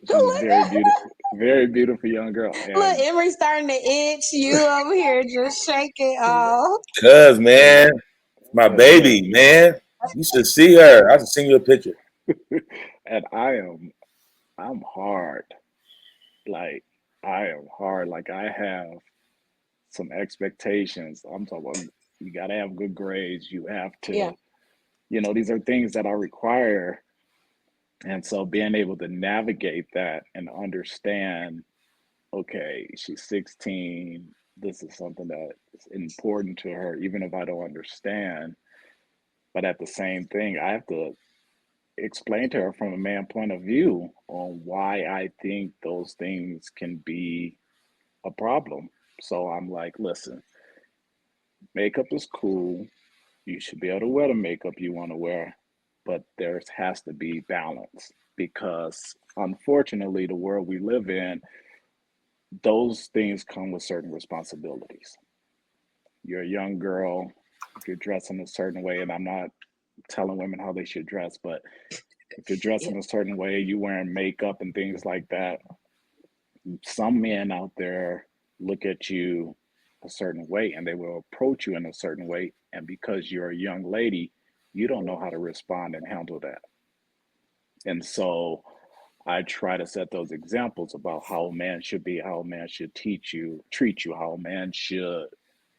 she's very beautiful. very beautiful young girl. Look, And Emery starting to itch. You over here just shaking off. Cuz, man, my look, baby, man. You should see her. I should send you a picture. and I'm hard. Like I am hard. Like I have some expectations. I'm talking about you got to have good grades. You have Yeah. to, these are things that I require. And so being able to navigate that and understand, okay, she's 16. This is something that is important to her, even if I don't understand. But at the same thing, I have to explain to her from a man point of view on why I think those things can be a problem. So I'm like, listen, makeup is cool. You should be able to wear the makeup you want to wear, but there has to be balance because unfortunately, the world we live in, those things come with certain responsibilities. You're a young girl, if you're dressing a certain way, and I'm not telling women how they should dress, but if you're Yeah. dressing a certain way, you wearing makeup and things like that, some men out there look at you a certain way and they will approach you in a certain way. And because you're a young lady, you don't know how to respond and handle that. And so I try to set those examples about how a man should be, how a man should treat you, how a man should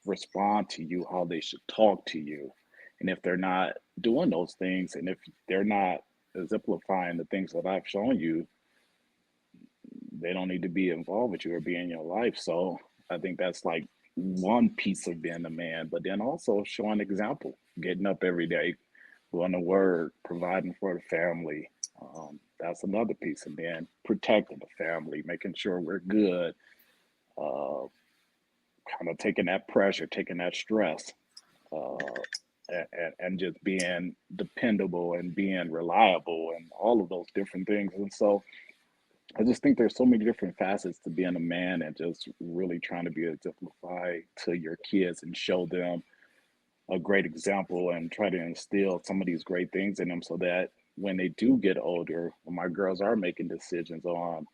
respond to you, how they should talk to you. And if they're not doing those things, and if they're not exemplifying the things that I've shown you, they don't need to be involved with you or be in your life. So I think that's like one piece of being a man, but then also showing example, getting up every day, going to work, providing for the family. That's another piece. And then protecting the family, making sure we're good, uh, kind of taking that pressure, taking that stress, uh, and just being dependable and being reliable and all of those different things. And so I just think there's so many different facets to being a man and just really trying to be exemplified to your kids and show them a great example and try to instill some of these great things in them so that when they do get older, when my girls are making decisions on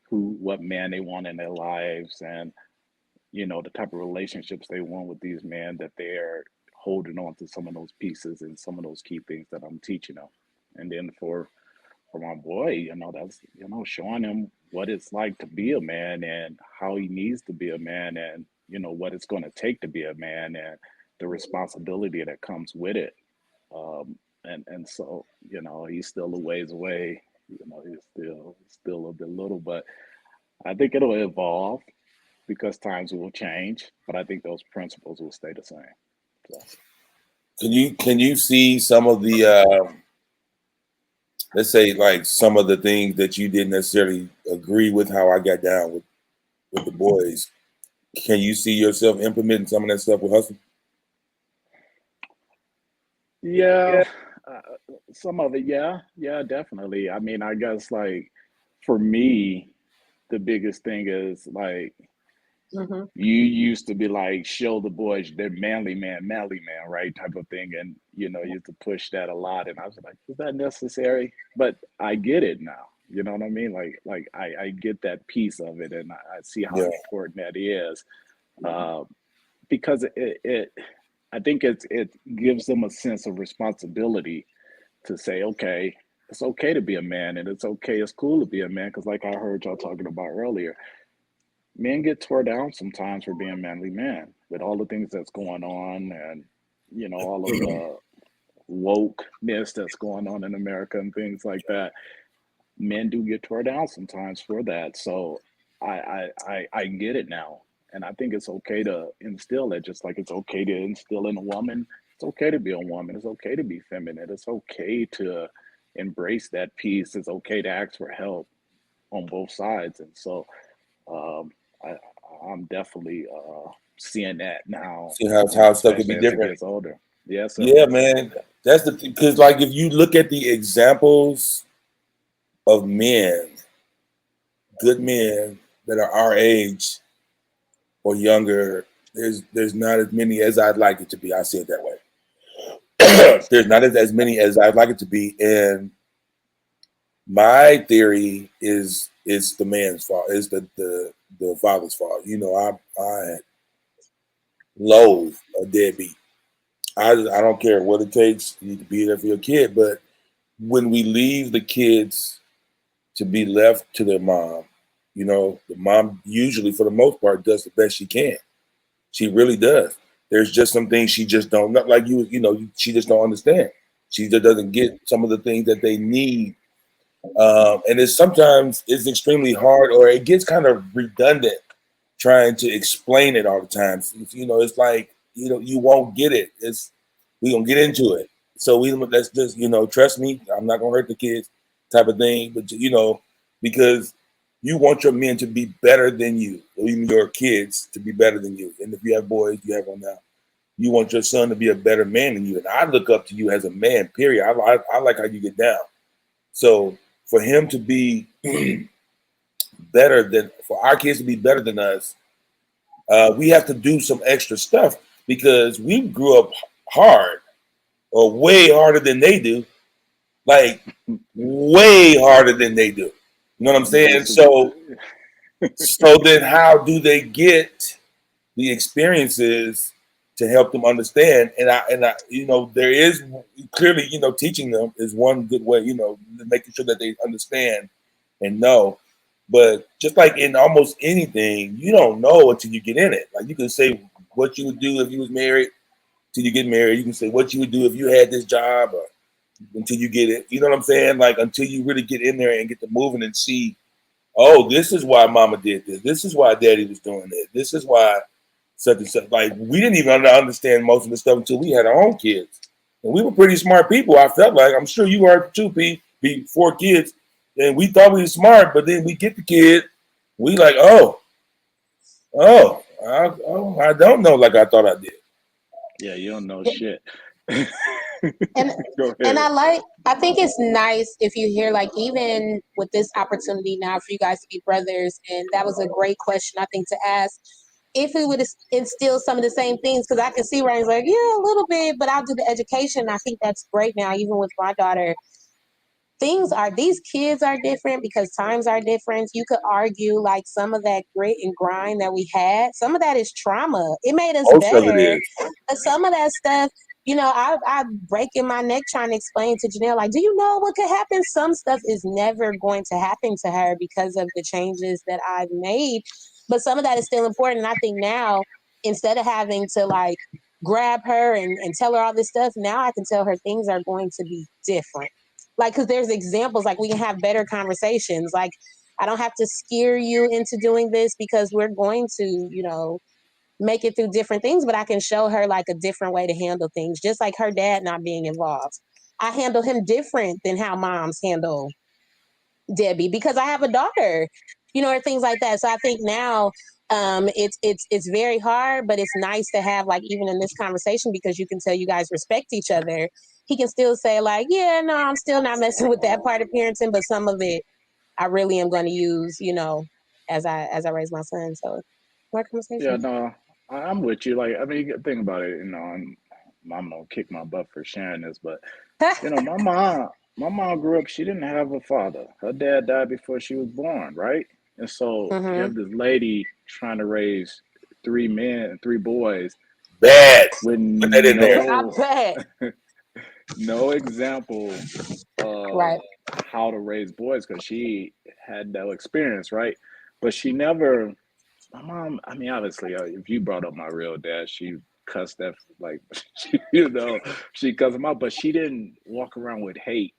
what man they want in their lives and, the type of relationships they want with these men, that they're holding on to some of those pieces and some of those key things that I'm teaching them. And then for my boy, that's showing him what it's like to be a man and how he needs to be a man and what it's going to take to be a man and the responsibility that comes with it. And so he's still a ways away. He's still a bit little, but I think it'll evolve because times will change. But I think those principles will stay the same. So. Can you see some of the let's say like some of the things that you didn't necessarily agree with how I got down with the boys? Can you see yourself implementing some of that stuff with Hustle? Yeah, uh, some of it, yeah, definitely. I mean, I guess like for me, the biggest thing is like Mm-hmm. you used to be like show the boys they're manly man, right? Type of thing, and you used to push that a lot, and I was like, is that necessary? But I get it now. You know what I mean? Like I get that piece of it, and I see how Yeah. important that is. Uh, because it I think it gives them a sense of responsibility to say, okay, it's okay to be a man, and it's cool to be a man. Because like I heard y'all talking about earlier, men get tore down sometimes for being manly men with all the things that's going on, and all of the wokeness that's going on in America and things like that. Men do get tore down sometimes for that. So I get it now. And I think it's okay to instill it, just like it's okay to instill in a woman. It's okay to be a woman. It's okay to be feminine. It's okay to embrace that piece. It's okay to ask for help on both sides. And so um, I, I'm definitely seeing that now, See how stuff could be especially as it different. gets older. Yes, sir. Yeah, man. That's the because like if you look at the examples of men, good men that are our age or younger, there's not as many as I'd like it to be. I say it that way. There's not as many as I'd like it to be. And my theory is it's the man's fault. It's the father's fault. You know, I loathe a deadbeat. I don't care what it takes. You need to be there for your kid. But when we leave the kids to be left to their mom, you know, the mom usually, for the most part, does the best she can. She really does. There's just some things she just don't know. Like you know, she just don't understand. She just doesn't get some of the things that they need, and it's sometimes it's extremely hard, or it gets kind of redundant trying to explain it all the time. You know, it's like you won't get it. It's we gonna get into it. So let's just trust me. I'm not gonna hurt the kids, type of thing. But because you want your men to be better than you, or even your kids to be better than you. And if you have boys, you have one now. You want your son to be a better man than you. And I look up to you as a man. Period. I like how you get down. So for him to be for our kids to be better than us, we have to do some extra stuff because we grew up hard, or way harder than they do, like way harder than they do. You know what I'm saying? So then how do they get the experiences to help them understand? And I there is clearly, teaching them is one good way, making sure that they understand and know. But just like in almost anything, you don't know until you get in it. Like you can say what you would do if you was married till you get married. You can say what you would do if you had this job, or until you get it. You know what I'm saying? Like until you really get in there and get to moving and see, oh, this is why mama did this. This is why daddy was doing this. This is why such and such. Like we didn't even understand most of the stuff until we had our own kids. And we were pretty smart people. I felt like, I'm sure you were too, P. Be 4 kids. And we thought we were smart, but then we get the kid, we like, I don't know like I thought I did. Yeah, you don't know shit. And Go and ahead. I think it's nice if you hear, like, even with this opportunity now for you guys to be brothers, and that was a great question I think to ask. If we would instill some of the same things, because I can see Ryan's like, yeah, a little bit, but I'll do the education. I think that's great now, even with my daughter. These kids are different because times are different. You could argue like some of that grit and grind that we had, some of that is trauma. It made us Most of it better. is. But some of that stuff, I'm breaking my neck trying to explain to Janelle, like, do you know what could happen? Some stuff is never going to happen to her because of the changes that I've made. But some of that is still important. And I think now, instead of having to like grab her and tell her all this stuff, now I can tell her things are going to be different. Like, because there's examples, like we can have better conversations. Like, I don't have to scare you into doing this because we're going to, make it through different things, but I can show her like a different way to handle things, just like her dad not being involved. I handle him different than how moms handle Debbie because I have a daughter, or things like that. So I think now it's very hard, but it's nice to have, like, even in this conversation, because you can tell you guys respect each other. He can still say like, yeah, no, I'm still not messing with that part of parenting, but some of it I really am going to use, as I raise my son. So more Yeah, conversation. no, I'm with you. Like, I mean, you think about it, I'm gonna kick my butt for sharing this, but my mom grew up. She didn't have a father. Her dad died before she was born, right? And so you Mm-hmm. have this lady trying to raise 3 men, 3 boys Bad. with Put that in there. I bet. no example of Right. how to raise boys because she had no experience, right? But she never. My mom, I mean, obviously, if you brought up my real dad, she cussed that, like, she cussed him out, but she didn't walk around with hate.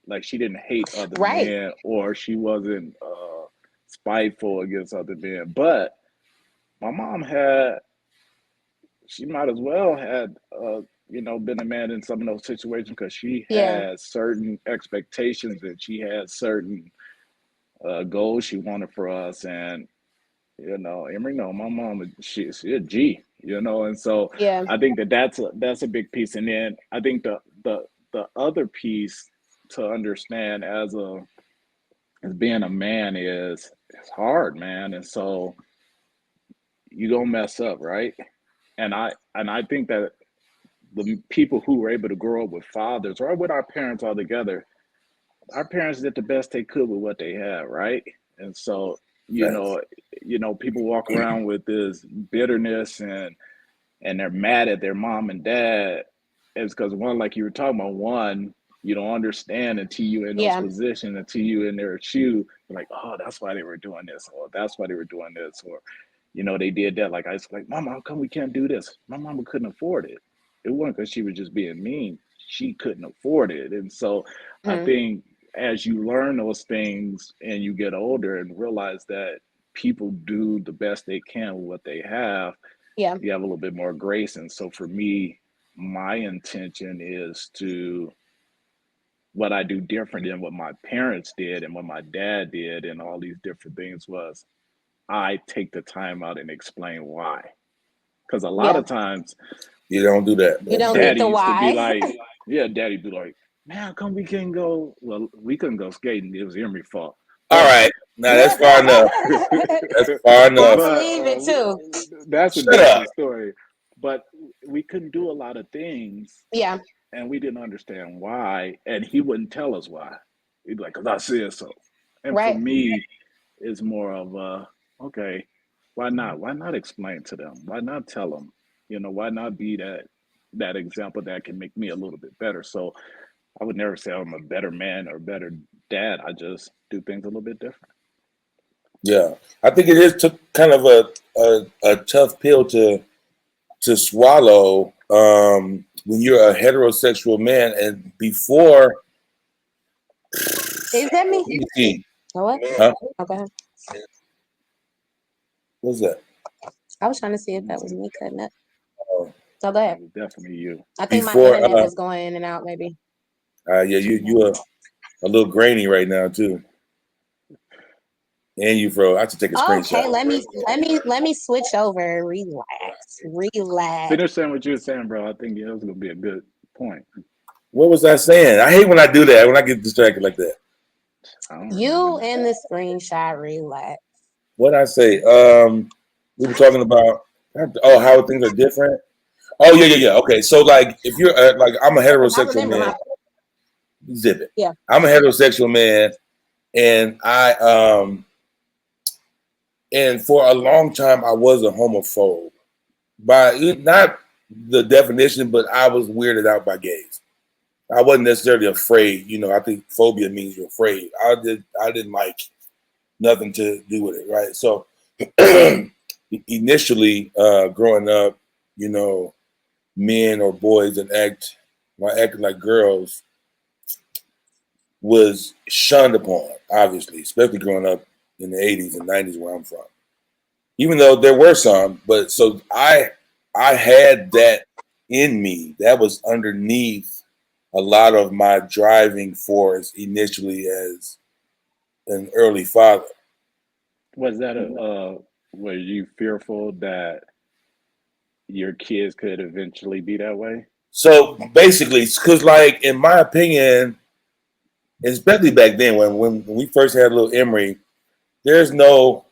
Like, she didn't hate other Right. men, or she wasn't spiteful against other men. But my mom she might as well had, been a man in some of those situations because she Yeah. had certain expectations and she had certain goals she wanted for us. And Emery, no, my mom, she a G, and so Yeah. I think that's a big piece. And then I think the other piece to understand as being a man is it's hard, man. And so you gonna mess up, right? And I think that the people who were able to grow up with fathers or with our parents all together, our parents did the best they could with what they had, right? And so, you Facts. know, people walk around with this bitterness and they're mad at their mom and dad. It's because one, like you were talking about, one, you don't understand until you in those Yeah. positions, until you in their shoe. You're like, oh, that's why they were doing this, or that's why they were doing this, or they did that. Like I was like, Mama, how come we can't do this? My mama couldn't afford it. It wasn't because she was just being mean. She couldn't afford it. And so I Mhm. think as you learn those things and you get older and realize that people do the best they can with what they have, Yeah. you have a little bit more grace. And so for me, my intention is to what I do different than what my parents did and what my dad did and all these different things was I take the time out and explain why. Because a lot Yeah. of times, You don't do that. You That's don't true. get daddy the used to be why. like, yeah, daddy be like, man, how come we can't go? Well, we couldn't go skating. It was Emery's fault. All But, right. Now that's far enough. That's far I enough. but believe it too. that's a Shut up. different story. But we couldn't do a lot of things Yeah. and we didn't understand why. And he wouldn't tell us why. He'd be like, because I said so. And for Right. me, it's more of okay, why not? Why not explain to them? Why not tell them? Why not be that example that can make me a little bit better? So I would never say I'm a better man or a better dad. I just do things a little bit different. Yeah, I think it is kind of a tough pill to swallow when you're a heterosexual man. And before, Is that me? let me see, Oh, what? huh? Okay. What's that? I was trying to see if that was me cutting up. Uh, So go ahead. It was definitely you. I think my before, internet was going in and out, maybe. yeah, you are a little grainy right now too, and you fro. I have to take a Okay, screenshot. let me switch over. Relax. Finish saying what you were saying, bro. I think that was gonna be a good point. What was I saying? I hate when I do that. When I get distracted like that. I don't remember You now. and the screenshot. Relax. What I say? We were talking about how things are different. Oh yeah. Okay, so like if you're like I'm a I heterosexual remember man, my. zip it. Yeah. I'm a heterosexual man, and and for a long time I was a homophobe. By not the definition, but I was weirded out by gays. I wasn't necessarily afraid. I think phobia means you're afraid. I didn't like nothing to do with it, right? So initially, growing up, you know, men or boys that acting like girls was shunned upon, obviously, especially growing up in the 80s and 90s where I'm from. Even though there were some, but so I had that in me. That was underneath a lot of my driving force initially as an early father. Was that were you fearful that your kids could eventually be that way? So basically, because like in my opinion, especially back then when we first had little Emery, there was no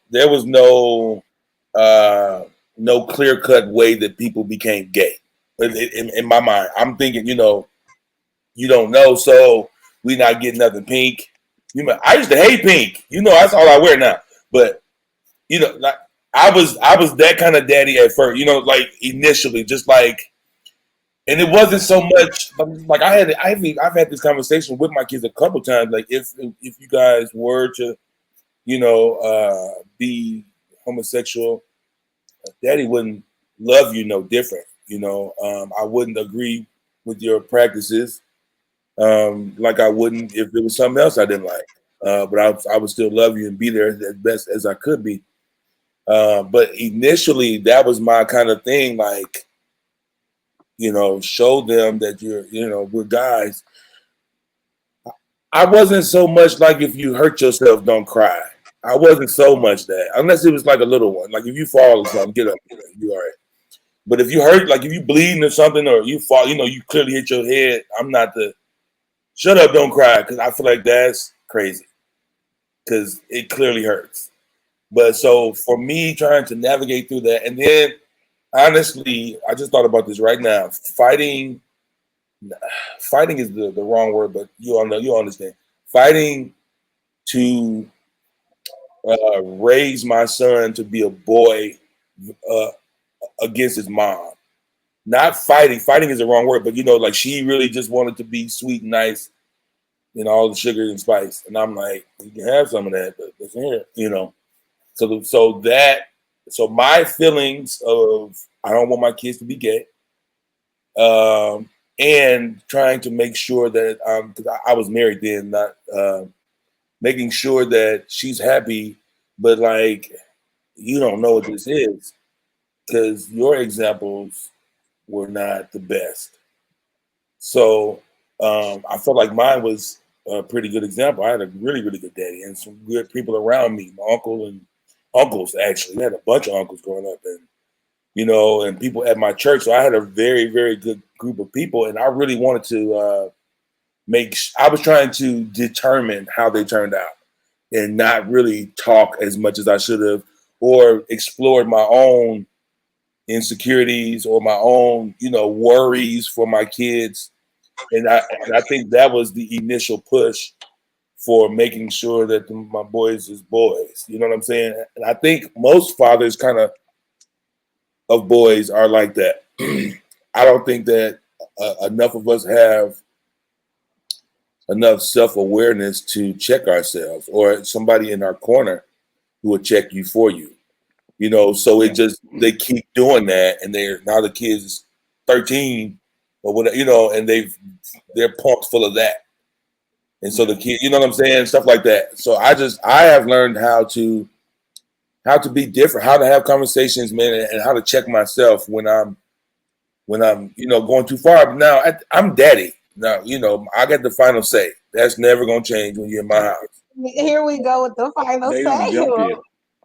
clear cut way that people became gay. But in my mind, I'm thinking, you don't know, so we not getting nothing pink. I used to hate pink. That's all I wear now. But like I was that kind of daddy at first. Like initially, just like, and it wasn't so much like I've had this conversation with my kids a couple times. Like if you guys were to be homosexual, daddy wouldn't love you no different. I wouldn't agree with your practices like I wouldn't if it was something else I didn't like. But I would still love you and be there as best as I could be. But initially, that was my kind of thing. Like, show them that we're guys. I wasn't so much like if you hurt yourself, don't cry. I wasn't so much that, unless it was like a little one. Like if you fall or something, get up, you all right. But if you hurt, like if you bleeding or something, or you fall, you clearly hit your head. I'm not the shut up, don't cry, because I feel like that's crazy, because it clearly hurts. But so for me, trying to navigate through that, and then honestly, I just thought about this right now. Fighting is the wrong word, but you all know, you understand. fighting to raise my son to be a boy uh, against his mom. Not fighting. Fighting is the wrong word, but like she really just wanted to be sweet and nice, all the sugar and spice. And I'm like, you can have some of that, but listen here. So my feelings of I don't want my kids to be gay, and trying to make sure that because I was married then, not making sure that she's happy, but like you don't know what this is because your examples were not the best. So I felt like mine was a pretty good example. I had a really, really good daddy and some good people around me. My uncle and uncles, actually. We had a bunch of uncles growing up and people at my church. So I had a very, very good group of people. And I really wanted to I was trying to determine how they turned out and not really talk as much as I should have or explored my own insecurities or my own, worries for my kids. And I think that was the initial push for making sure that my boys is boys. You know what I'm saying? And I think most fathers of boys are like that. I don't think that enough of us have enough self-awareness to check ourselves or somebody in our corner who will check you for you. So it just they keep doing that, and now the kids is 13 or whatever, and they're pumped full of that. And so the kid, you know what I'm saying, stuff like that. So I have learned how to be different, how to have conversations, man, and how to check myself when I'm going too far. But now I'm daddy. Now I got the final say. That's never gonna change when you're in my house. Here we go with the final They gonna say. jump you.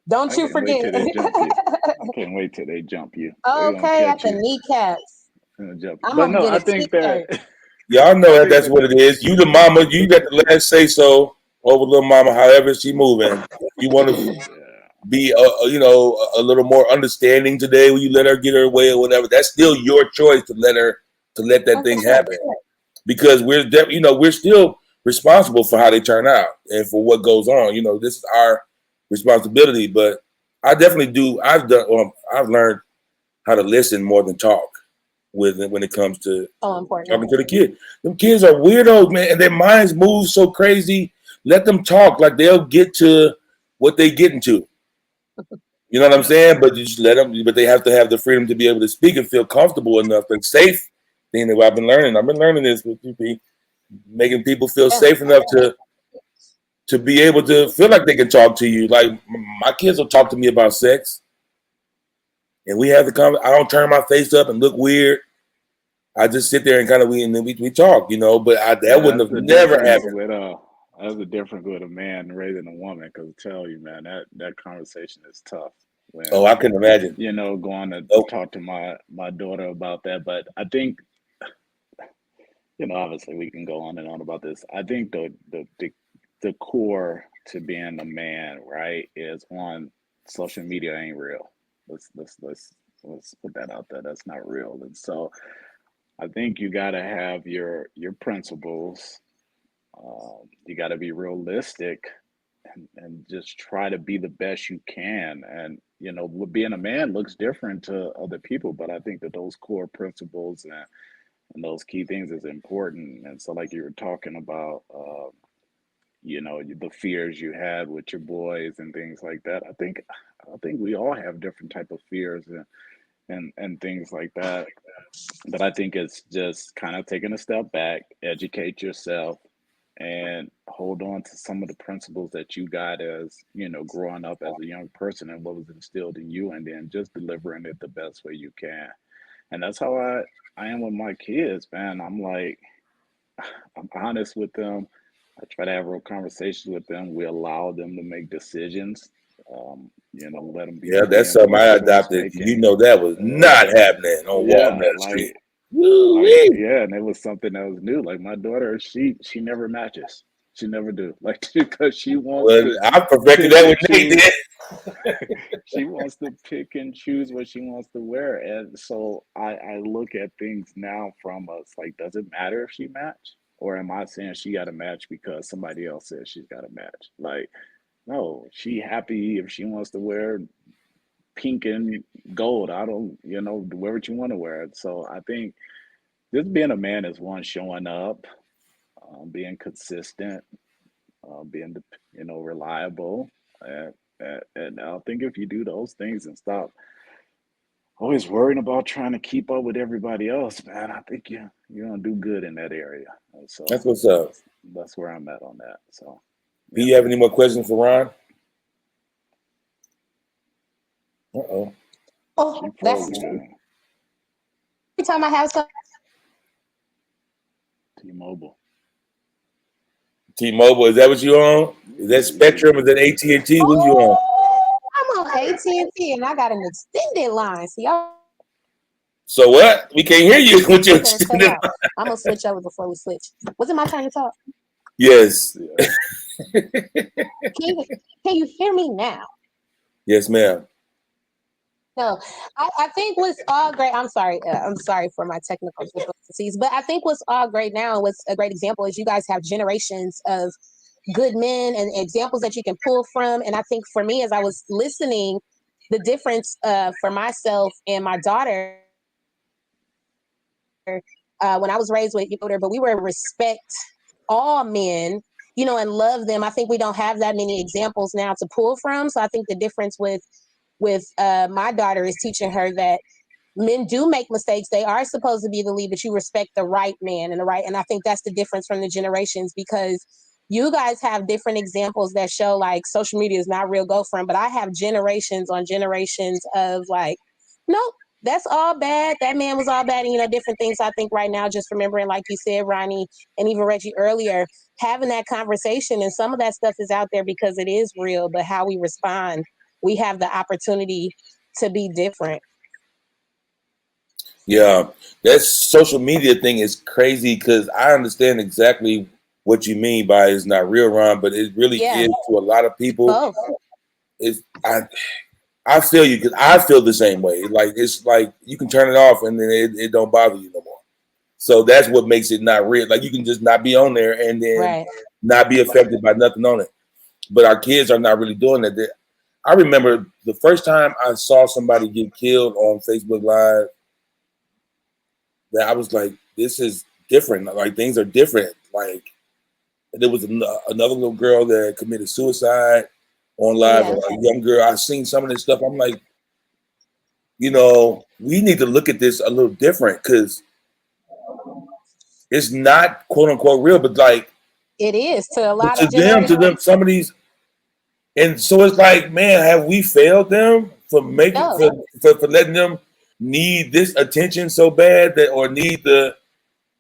Don't you Wait forget. till they jump you. I can't wait till they jump you. They're gonna Okay, at catch the you. kneecaps. Jump. I'm But gonna no, get I a think t-shirt. that Y'all know I that think that's that what it is. You the mama, you got the last say so over little mama, however she moving. You want to be a little more understanding today when you let her get her way or whatever. That's still your choice to let that thing happen. Because we're still responsible for how they turn out and for what goes on. This is our responsibility. But I definitely do. I've learned how to listen more than talk when it comes to talking to the kid. Them kids are weirdos, man, and their minds move so crazy. Let them talk, like they'll get to what they getting to. You know what I'm saying? But you just let them. But they have to have the freedom to be able to speak and feel comfortable enough and safe. Thing that I've been learning. I've been learning this with people, making people feel safe enough to be able to feel like they can talk to you. Like my kids will talk to me about sex, and we have the conversation. I don't turn my face up and look weird. I just sit there and kind of and then we talk, But that wouldn't have never happened. That's the difference with a man raising a woman. Because I tell you, man, that conversation is tough. Oh, When I couldn't imagine. going to talk to my daughter about that. But I think obviously we can go on and on about this. I think the core to being a man, right, is one, social media ain't real. Let's put that out there. That's not real. And so I think you got to have your principles. You got to be realistic and just try to be the best you can. And being a man looks different to other people, but I think that those core principles and those key things is important. And so, like you were talking about, the fears you had with your boys and things like that. I think we all have different type of fears and things like that. But I think it's just kind of taking a step back, educate yourself, and hold on to some of the principles that you got as growing up as a young person and what was instilled in you, and then just delivering it the best way you can. And that's how I am with my kids, man. I'm honest with them. I try to have real conversations with them. We allow them to make decisions. Let them be Yeah, free that's in something their I choice adopted. making. That was not happening on Yeah, Walnut Street. Woo-wee. and it was something that was new. Like my daughter, she never matches. She never do. Like because she wants Well, to I perfected pick that and with Nate choose. then. She wants to pick and choose what she wants to wear, and so I look at things now from us like, does it matter if she match? Or am I saying she got a match because somebody else says she's got a match? Like, no, she happy if she wants to wear pink and gold. I don't, wear what you want to wear. So I think just being a man is one, showing up, being consistent, being, reliable. And, and I think if you do those things and stop always worrying about trying to keep up with everybody else, man, I think you're gonna do good in that area. And so That's what's up. that's where I'm at on that. So Do yeah. you have any more questions for Ron? Uh-oh. Oh, She that's froze again. every time I have some. T-Mobile. T-Mobile, is that what you on? Is that Spectrum? Is that AT&T? What you on? Oh, I'm on AT&T and I got an extended line. So y'all So what? We can't hear you with your better cut extended. out. I'm gonna switch over before we switch. Was it my turn to talk? Yes. Yeah. Can you hear me now? Yes, ma'am. No, I think what's all great. I'm sorry for my technical difficulties, but I think what's all great now, and what's a great example is you guys have generations of good men and examples that you can pull from. And I think for me, as I was listening, the difference for myself and my daughter, when I was raised with older, but we were respect all men, and love them. I think we don't have that many examples now to pull from. So I think the difference with my daughter is teaching her that men do make mistakes. They are supposed to be the lead, but you respect the right man and the right. And I think that's the difference from the generations, because you guys have different examples that show like social media is not real go from, but I have generations on generations of like, nope, that's all bad. That man was all bad. And, different things. I think right now, just remembering, like you said, Ronnie, and even Reggie earlier, having that conversation, and some of that stuff is out there because it is real, but how we respond, we have the opportunity to be different. Yeah, that social media thing is crazy because I understand exactly what you mean by it's not real, Ron, but it really is to a lot of people. Both. It's I feel you because I feel the same way. Like it's like you can turn it off and then it don't bother you no more. So that's what makes it not real. Like you can just not be on there and then not be affected by nothing on it. But our kids are not really doing that. I remember the first time I saw somebody get killed on Facebook Live, that I was like, this is different. Like things are different. Like there was another little girl that committed suicide on live, a young girl. I seen some of this stuff. I'm like, we need to look at this a little different because it's not quote unquote real, but like it is to a lot of them, some of these. And so it's like, man, have we failed them for making for letting them need this attention so bad that or need the,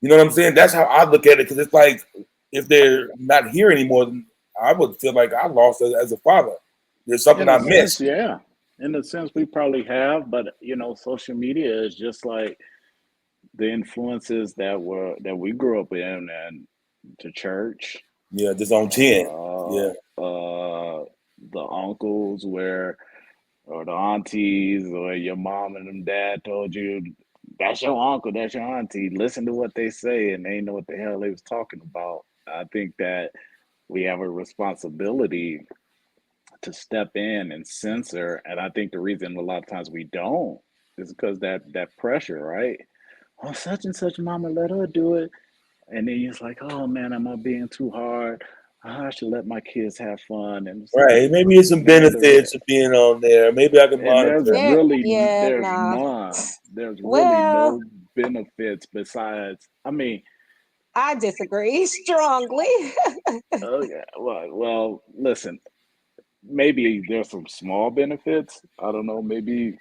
you know what I'm saying? That's how I look at it because it's like if they're not here anymore, then I would feel like I lost as a father. There's something I missed. Yeah. In a sense, we probably have, but social media is just like the influences that we grew up in and to church. Yeah, just on 10. Yeah. The uncles or the aunties or your mom and dad told you that's your uncle, that's your auntie. Listen to what they say and they know what the hell they was talking about. I think that we have a responsibility to step in and censor. And I think the reason a lot of times we don't is because that pressure, right? Oh, such and such mama, let her do it. And then you're like, oh man, am I being too hard? I should let my kids have fun. And it's right. like, maybe it's some benefits of being on there. Maybe I can monitor. There's none. There's really no benefits besides, I disagree strongly. okay, well, listen, maybe there's some small benefits. I don't know. Maybe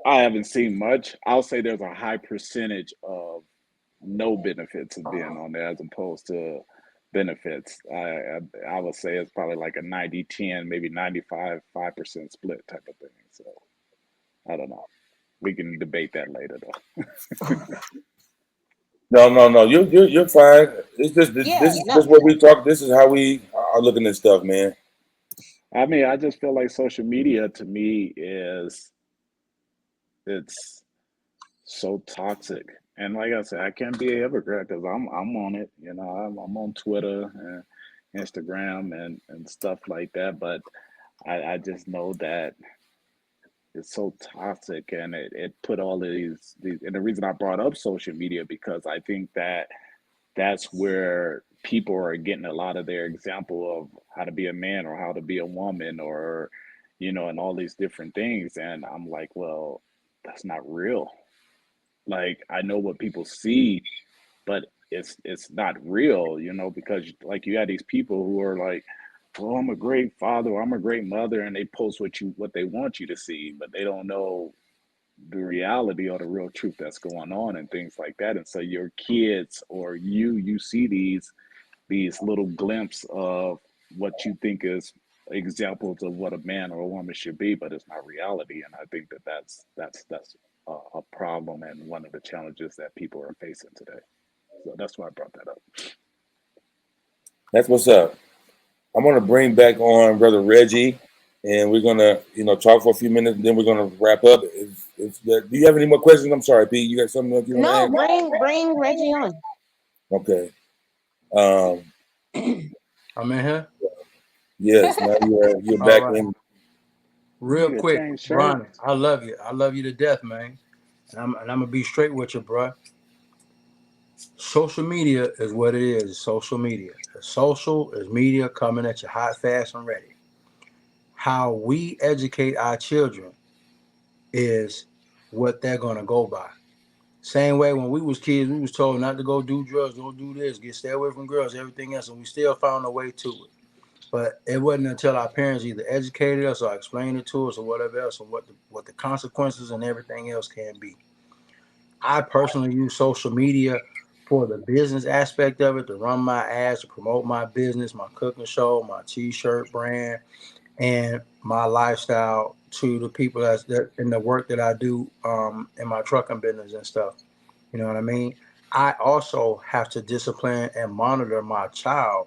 I haven't seen much. I'll say there's a high percentage of no benefits of being on there as opposed to benefits. I would say it's probably like a 90-10, maybe 95-5% split type of thing. So I don't know. We can debate that later though. No. You're fine. It's just this is just what we talk. This is how we are looking at stuff, man. I just feel like social media to me it's so toxic And like I said, I can't be a hypocrite because I'm on it. I'm on Twitter and Instagram and stuff like that. But I just know that it's so toxic, and it put all of these. And the reason I brought up social media because I think that that's where people are getting a lot of their example of how to be a man or how to be a woman or and all these different things. And I'm like, well, that's not real. Like I know what people see, but it's not real, because like you had these people who are like, oh, I'm a great father, or I'm a great mother, and they post what they want you to see, but they don't know the reality or the real truth that's going on and things like that. And so your kids or you see these little glimpses of what you think is examples of what a man or a woman should be, but it's not reality. And I think that that's a problem and one of the challenges that people are facing today. So that's why I brought that up. That's what's up. I'm gonna bring back on Brother Reggie, and we're gonna talk for a few minutes, and then we're gonna wrap up. Do you have any more questions? I'm sorry, Pete. You got something else you want to No, add? bring Reggie on. Okay. I'm in here. Yes. Now you're All back right. in. Real Need to quick, change shirt. Ronnie, I love you. I love you to death, man. And I'm gonna be straight with you, bro. Social media is what it is. Social media. Social is media coming at you hot, fast, and ready. How we educate our children is what they're gonna go by. Same way when we was kids, we was told not to go do drugs, don't do this, stay away from girls, everything else, and we still found a way to it. But it wasn't until our parents either educated us or explained it to us or whatever else, or what the consequences and everything else can be. I personally use social media for the business aspect of it, to run my ads, to promote my business, my cooking show, my t-shirt brand, and my lifestyle to the people that in the work that I do in my trucking business and stuff. You know what I mean? I also have to discipline and monitor my child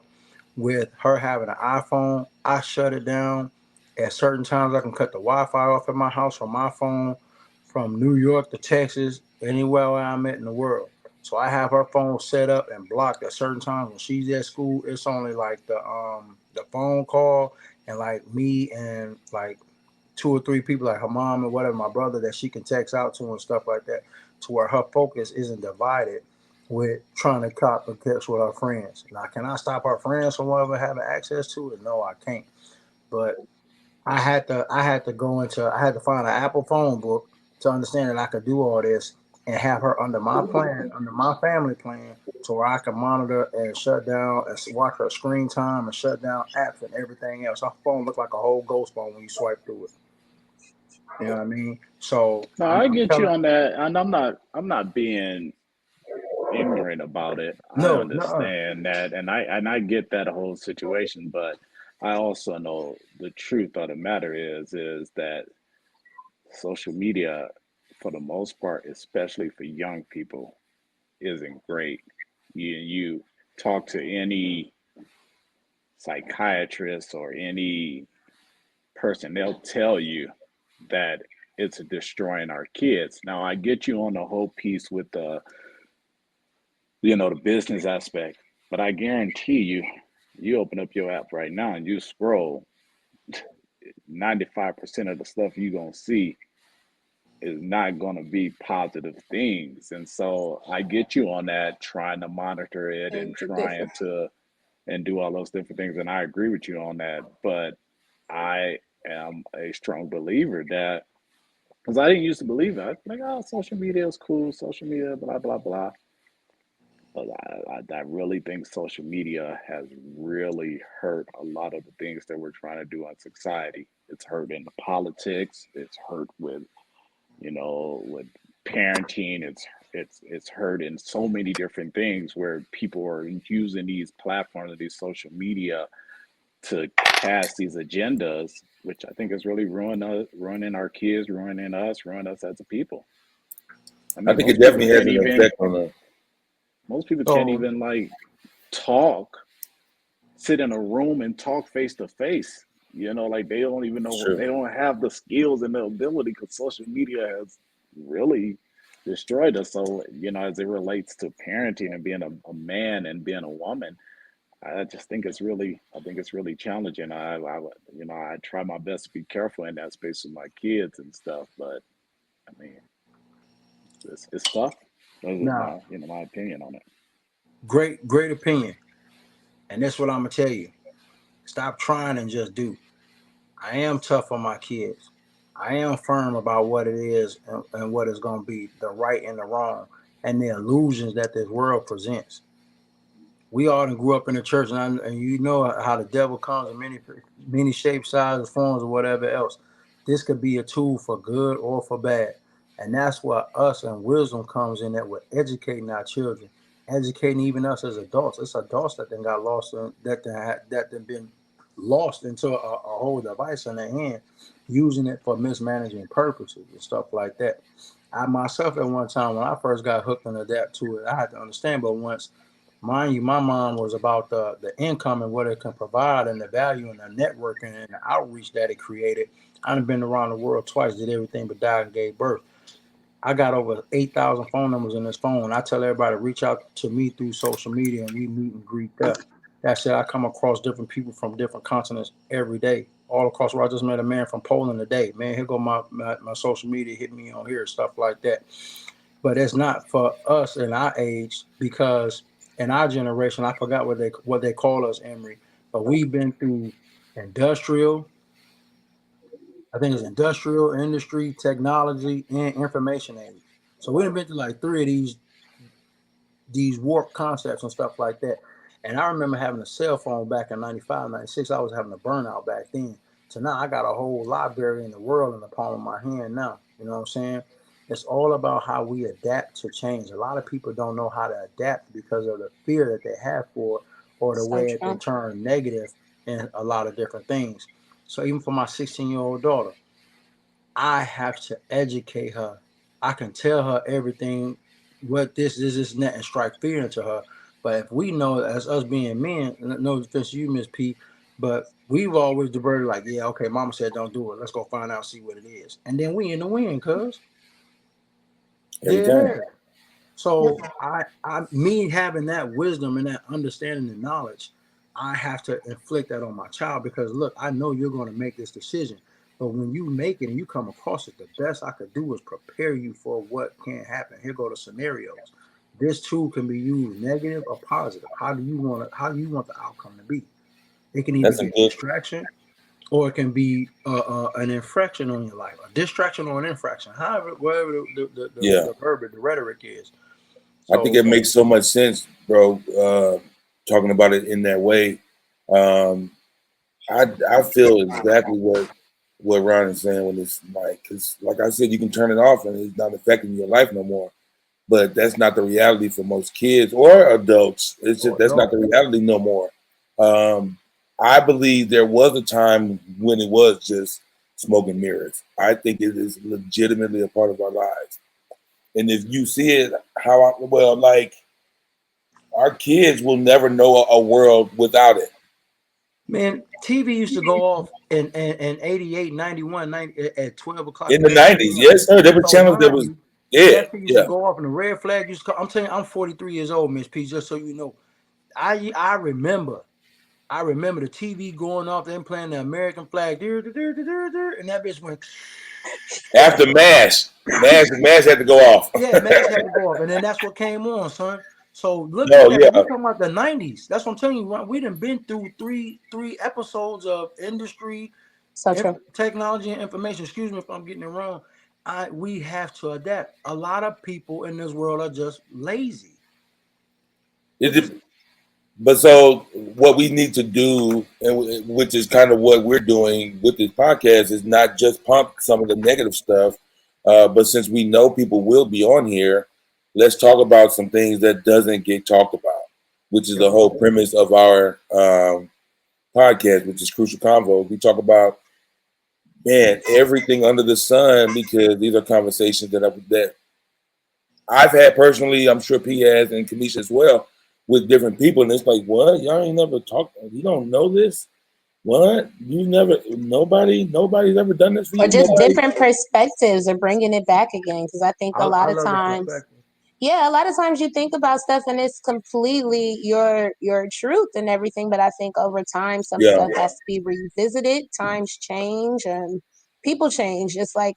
with her having an iPhone. I shut it down. At certain times, I can cut the Wi-Fi off at my house from my phone, from New York to Texas, anywhere where I'm at in the world. So I have her phone set up and blocked at certain times when she's at school. It's only like the phone call and like me and like two or three people, like her mom and whatever, my brother, that she can text out to and stuff like that, to where her focus isn't divided with trying to cop and catch with her friends. Now, can I stop her friends from whatever having access to it? No, I can't. But I had to find an Apple phone book to understand that I could do all this and have her under my plan, under my family plan, to where I can monitor and shut down and watch her screen time and shut down apps and everything else. Her phone looked like a whole ghost phone when you swipe through it. You know what I mean? So No, I'm I get you telling on that, and I'm not being ignorant about it. I no, no. understand that, and I get that whole situation, but I also know the truth of the matter is that social media, for the most part, especially for young people, isn't great. You talk to any psychiatrist or any person, they'll tell you that it's destroying our kids. Now, I get you on the whole piece with the business aspect, but I guarantee you open up your app right now and you scroll, 95% of the stuff you're going to see is not going to be positive things. And so I get you on that, trying to monitor it and trying to and do all those different things. And I agree with you on that. But I am a strong believer that, because I didn't used to believe it. I was like, oh, social media is cool, social media, blah, blah, blah. But I really think social media has really hurt a lot of the things that we're trying to do in society. It's hurt in politics. It's hurt with parenting. It's hurt in so many different things where people are using these platforms and these social media to cast these agendas, which I think is really ruining our kids, ruining us as a people. I I mean, think it definitely has an effect on most people can't So even like talk, sit in a room and talk face to face. Like they don't even know, Sure. they don't have the skills and the ability because social media has really destroyed us. So, as it relates to parenting and being a man and being a woman, I just think I think it's really challenging. I try my best to be careful in that space with my kids and stuff, but I mean, it's tough. Those are Now, my opinion on it. great opinion. And that's what I'm gonna tell you. Stop trying and just do. I am tough on my kids. I am firm about what it is and what is going to be the right and the wrong and the illusions that this world presents. We all grew up in the church, and you know how the devil comes in many shapes, sizes, forms, or whatever else. This could be a tool for good or for bad, and that's where us and wisdom comes in. That we're educating our children, educating even us as adults. It's adults that then got lost in, that then been lost into a whole device in their hand, using it for mismanaging purposes and stuff like that. I myself at one time when I first got hooked and adapt to it, I had to understand. But once, mind you, my mom was about the income and what it can provide and the value and the networking and the outreach that it created. I've been around the world twice, did everything but die and gave birth. I got over 8,000 phone numbers in this phone. I tell everybody to reach out to me through social media and we meet and greet there. That said, I come across different people from different continents every day, all across where I just met a man from Poland today. Man, here go my social media, hit me on here, stuff like that. But it's not for us in our age because in our generation, I forgot what they call us, Emery, but we've been through industrial, I think it's industrial, industry, technology, and information age. So we've been through like three of these warped concepts and stuff like that. And I remember having a cell phone back in 95, 96. I was having a burnout back then. So now I got a whole library in the world in the palm of my hand now. You know what I'm saying? It's all about how we adapt to change. A lot of people don't know how to adapt because of the fear that they have for it or the So way it true. can turn negative in a lot of different things. So even for my 16-year-old daughter, I have to educate her. I can tell her everything, what this is, this, and that, and strike fear into her. But if we know, as us being men, no offense to you, Miss P, but we've always diverted like, yeah, okay, mama said don't do it. Let's go find out, see what it is. And then we in the win, cuz. every Dead time. air. So me having that wisdom and that understanding and knowledge, I have to inflict that on my child because look, I know you're going to make this decision. But when you make it and you come across it, the best I could do is prepare you for what can happen. Here go the scenarios. This tool can be used negative or positive. How do you want the outcome to be? It can either That's a be a good. distraction or it can be an infraction on your life, a distraction or an infraction, however, whatever Yeah, the verbiage, the rhetoric is. I think So it makes so much sense, bro. Talking about it in that way, um, I feel exactly what Ron is saying when it's like, because like I said, you can turn it off and it's not affecting your life no more. But that's not the reality for most kids or adults. It's just or that's not adult. the reality no more. Um, I believe there was a time when it was just smoke and mirrors. I think it is legitimately a part of our lives. And if you see it, like our kids will never know a world without it. Man, TV used to go off in 88, 91, 90, at 12 o'clock, In the 12 '90s, p.m. yes, sir, there were So channels that mind was you, dead. that thing used to Yeah, go off and the red flag used to come. I'm telling you, I'm 43 years old, Miss P, just so you know. I remember. I remember the TV going off, them playing the American flag, and that bitch went. after Mash had to go off. Yeah, mask had to go off, and then that's what came on, son. So look at No, that. We yeah, talking about the '90s. That's what I'm telling you. We done been through three episodes of industry, So true. technology, and information. Excuse me if I'm getting it wrong. We have to adapt. A lot of people in this world are just lazy. They it, just but so what we need to do, and which is kind of what we're doing with this podcast, is not just pump some of the negative stuff, but since we know people will be on here, let's talk about some things that doesn't get talked about, which is Yep. the whole premise of our podcast, which is Crucial Convo. We talk about everything under the sun because these are conversations that I've had personally. I'm sure P has and Kanisha as well with different people, and it's like, what? Y'all ain't never talked. You don't know this, What? You never? Nobody's ever done this for Or you. just Nobody. different perspectives or bringing it back again. Because I think a I lot of love the times, perspective. yeah, a lot of times you think about stuff and it's completely your truth and everything. But I think over time, some Yeah. stuff has to be revisited. Times change and people change. Just like,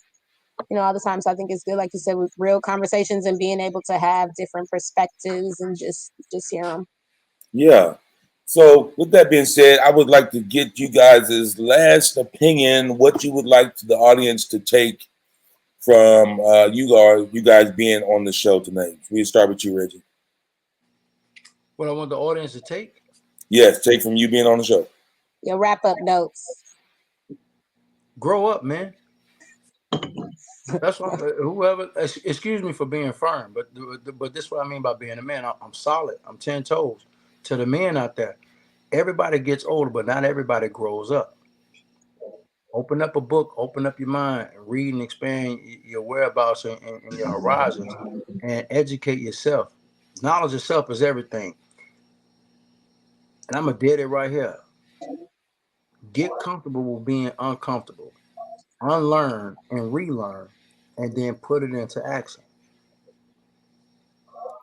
all the times I think it's good, like you said, with real conversations and being able to have different perspectives and just hear them. Yeah. So, with that being said, I would like to get you guys' last opinion. What you would like the audience to take from you guys being on the show tonight. We start with you, Reggie. What I want the audience to take, Yes, take from you being on the show. Your wrap up notes. grow up, man. That's what whoever. Excuse me for being firm, but this is what I mean by being a man. I'm solid. I'm 10 toes. To the men out there, everybody gets older, but not everybody grows up. Open up a book, open up your mind, and read and expand your whereabouts and your horizons, and educate yourself. Knowledge of self is everything. And I'm gonna dead it right here. Get comfortable with being uncomfortable. Unlearn and relearn, and then put it into action.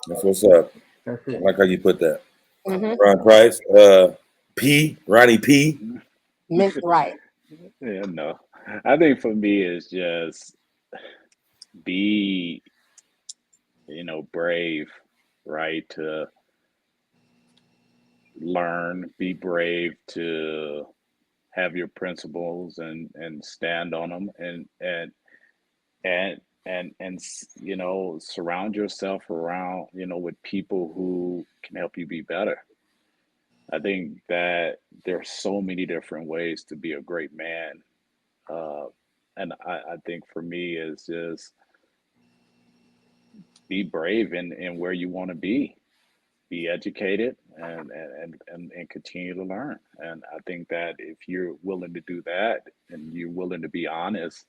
That's what's up. That's I it. like how you put that. Mm-hmm. Ron Price, Ronnie P. Right. Yeah, no. I think for me it's just be, brave, right? To learn, be brave to have your principles and stand on them and surround yourself around, with people who can help you be better. I think that there's so many different ways to be a great man. Uh, and I think for me is just be brave in where you want to be educated and continue to learn. And I think that if you're willing to do that and you're willing to be honest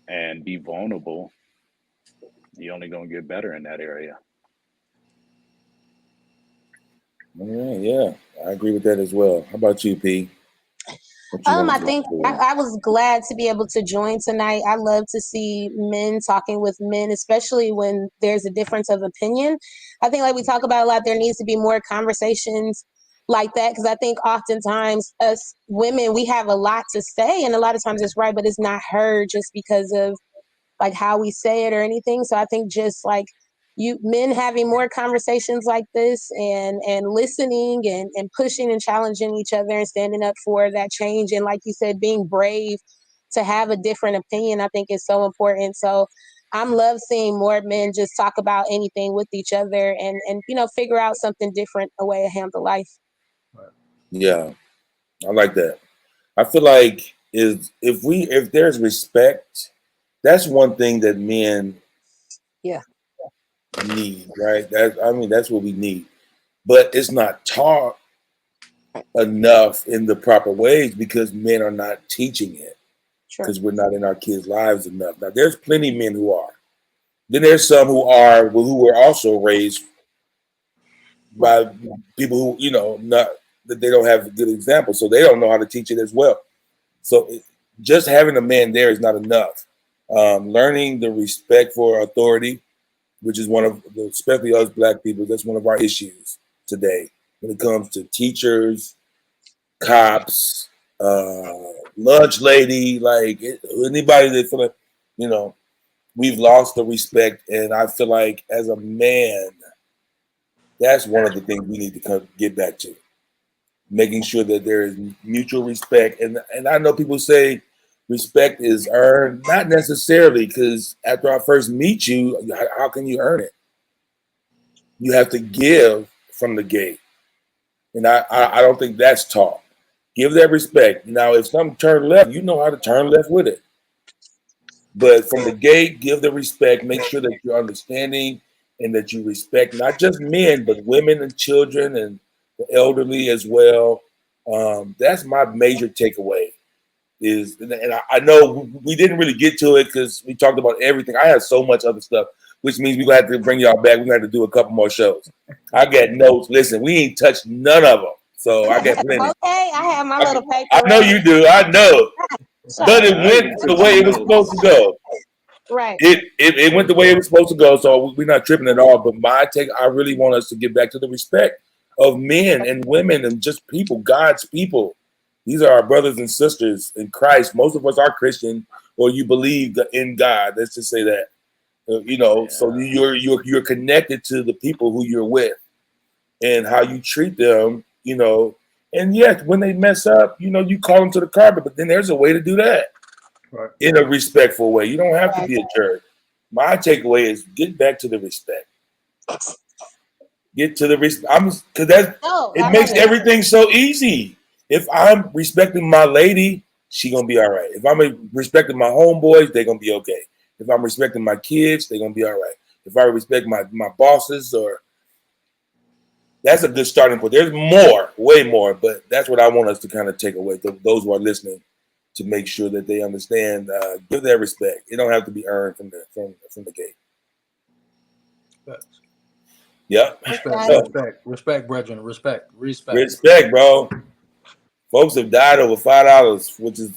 and be vulnerable, you're only going to get better in that area. All right, yeah, I agree with that as well. How about you, P? What you want I to do? think I was glad to be able to join tonight. I love to see men talking with men, especially when there's a difference of opinion. I think, like we talk about a lot, there needs to be more conversations like that because I think oftentimes us women, we have a lot to say, and a lot of times it's right, but it's not heard just because of like how we say it or anything. So I think just like you men having more conversations like this and listening and pushing and challenging each other and standing up for that change and like you said, being brave to have a different opinion, I think is so important. So I'm love seeing more men just talk about anything with each other and figure out something different, a way to handle life. Right. Yeah, I like that. I feel like is if there's respect, that's one thing that men Yeah, need, right? That's what we need. But it's not taught enough in the proper ways because men are not teaching it sure. because we're not in our kids' lives enough. Now, there's plenty of men who are. Then there's some who were also raised Right. by people who not that they don't have a good example, so they don't know how to teach it as well. So just having a man there is not enough. Learning the respect for authority, which is one of especially us black people, that's one of our issues today when it comes to teachers, cops, lunch lady, like anybody that feel like, you know, we've lost the respect. And I feel like as a man, that's one of the things we need to get back to, making sure that there is mutual respect. And I know people say respect is earned, not necessarily, because after I first meet you, how can you earn it? You have to give from the gate, and I don't think that's taught. Give that respect. Now, if something turn left, you know how to turn left with it. But from the gate, give the respect. Make sure that you're understanding and that you respect not just men, but women and children and the elderly as well. That's my major takeaway. I know we didn't really get to it because we talked about everything. I have so much other stuff, which means we're gonna have to bring y'all back. We're gonna have to do a couple more shows. I got notes. Listen, we ain't touched none of them. So I got plenty. Okay, I have my little paper. I know you do. I know. But it went the way it was supposed to go. Right. It went the way it was supposed to go. So we're not tripping at all. But my take, I really want us to get back to the respect of men and women and just people, God's people. These are our brothers and sisters in Christ. Most of us are Christian, or you believe in God. Let's just say that. So you're connected to the people who you're with and how you treat them. And yes, when they mess up, you call them to the carpet. But then there's a way to do that in a respectful way. You don't have to be a jerk. My takeaway is get back to the respect. Get to the respect. It makes everything so easy. If I'm respecting my lady, she gonna be all right. If I'm respecting my homeboys, they're gonna be okay. If I'm respecting my kids, they're gonna be all right. If I respect my bosses, that's a good starting point. There's more, way more, but that's what I want us to kind of take away. Those who are listening, to make sure that they understand, give that respect. It don't have to be earned from the gate. Yep. Respect, brethren. Respect, bro. Folks have died over $5, which is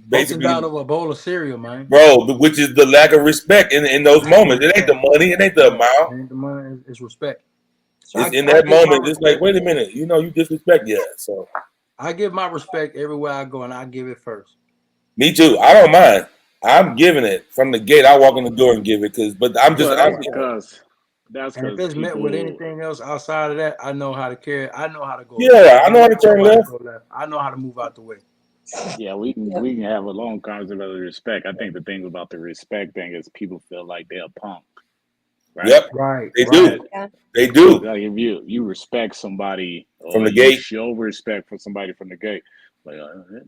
basically died over a bowl of cereal, man. Bro, which is the lack of respect in those moments. It ain't the money, it ain't the amount. It ain't the money, it's respect. So it's in that moment, it's like, wait a minute, you disrespect, So I give my respect everywhere I go, and I give it first. Me too. I don't mind. I'm giving it from the gate. I walk in the door and give it because that's and if it's met with anything else outside of that, I know how to carry. I know how to go. Yeah, I know how to turn left. I know how to move out the way. Yeah, we can have a long conversation about the respect. I think the thing about the respect thing is people feel like they're a punk. Right? Yep. Right. They do. They do. Like if you respect somebody from the gate, show respect for somebody from the gate. Like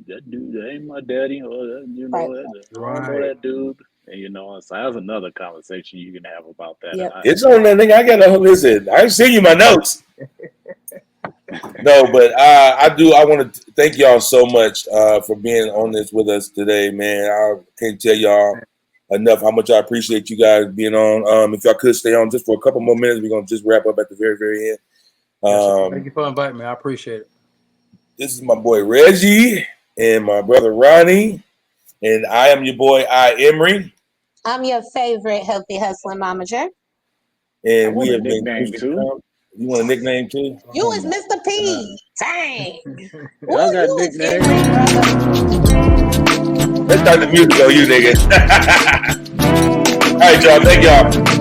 that dude, that ain't my daddy, or I don't know that dude. And so that's another conversation you can have about that. Yep. It's on that thing. I gotta listen. I send you my notes. No, but I do. I want to thank y'all so much for being on this with us today, man. I can't tell y'all enough how much I appreciate you guys being on. If y'all could stay on just for a couple more minutes, we're gonna just wrap up at the very, very end. Thank you for inviting me. I appreciate it. This is my boy Reggie and my brother Ronnie, and I am your boy Emery. I'm your favorite healthy hustling momager. And we have been nickname too. You want a nickname too? You is Mr. P. Dang. I got nickname. Let's start the music on you, nigga. All right, y'all. Thank y'all.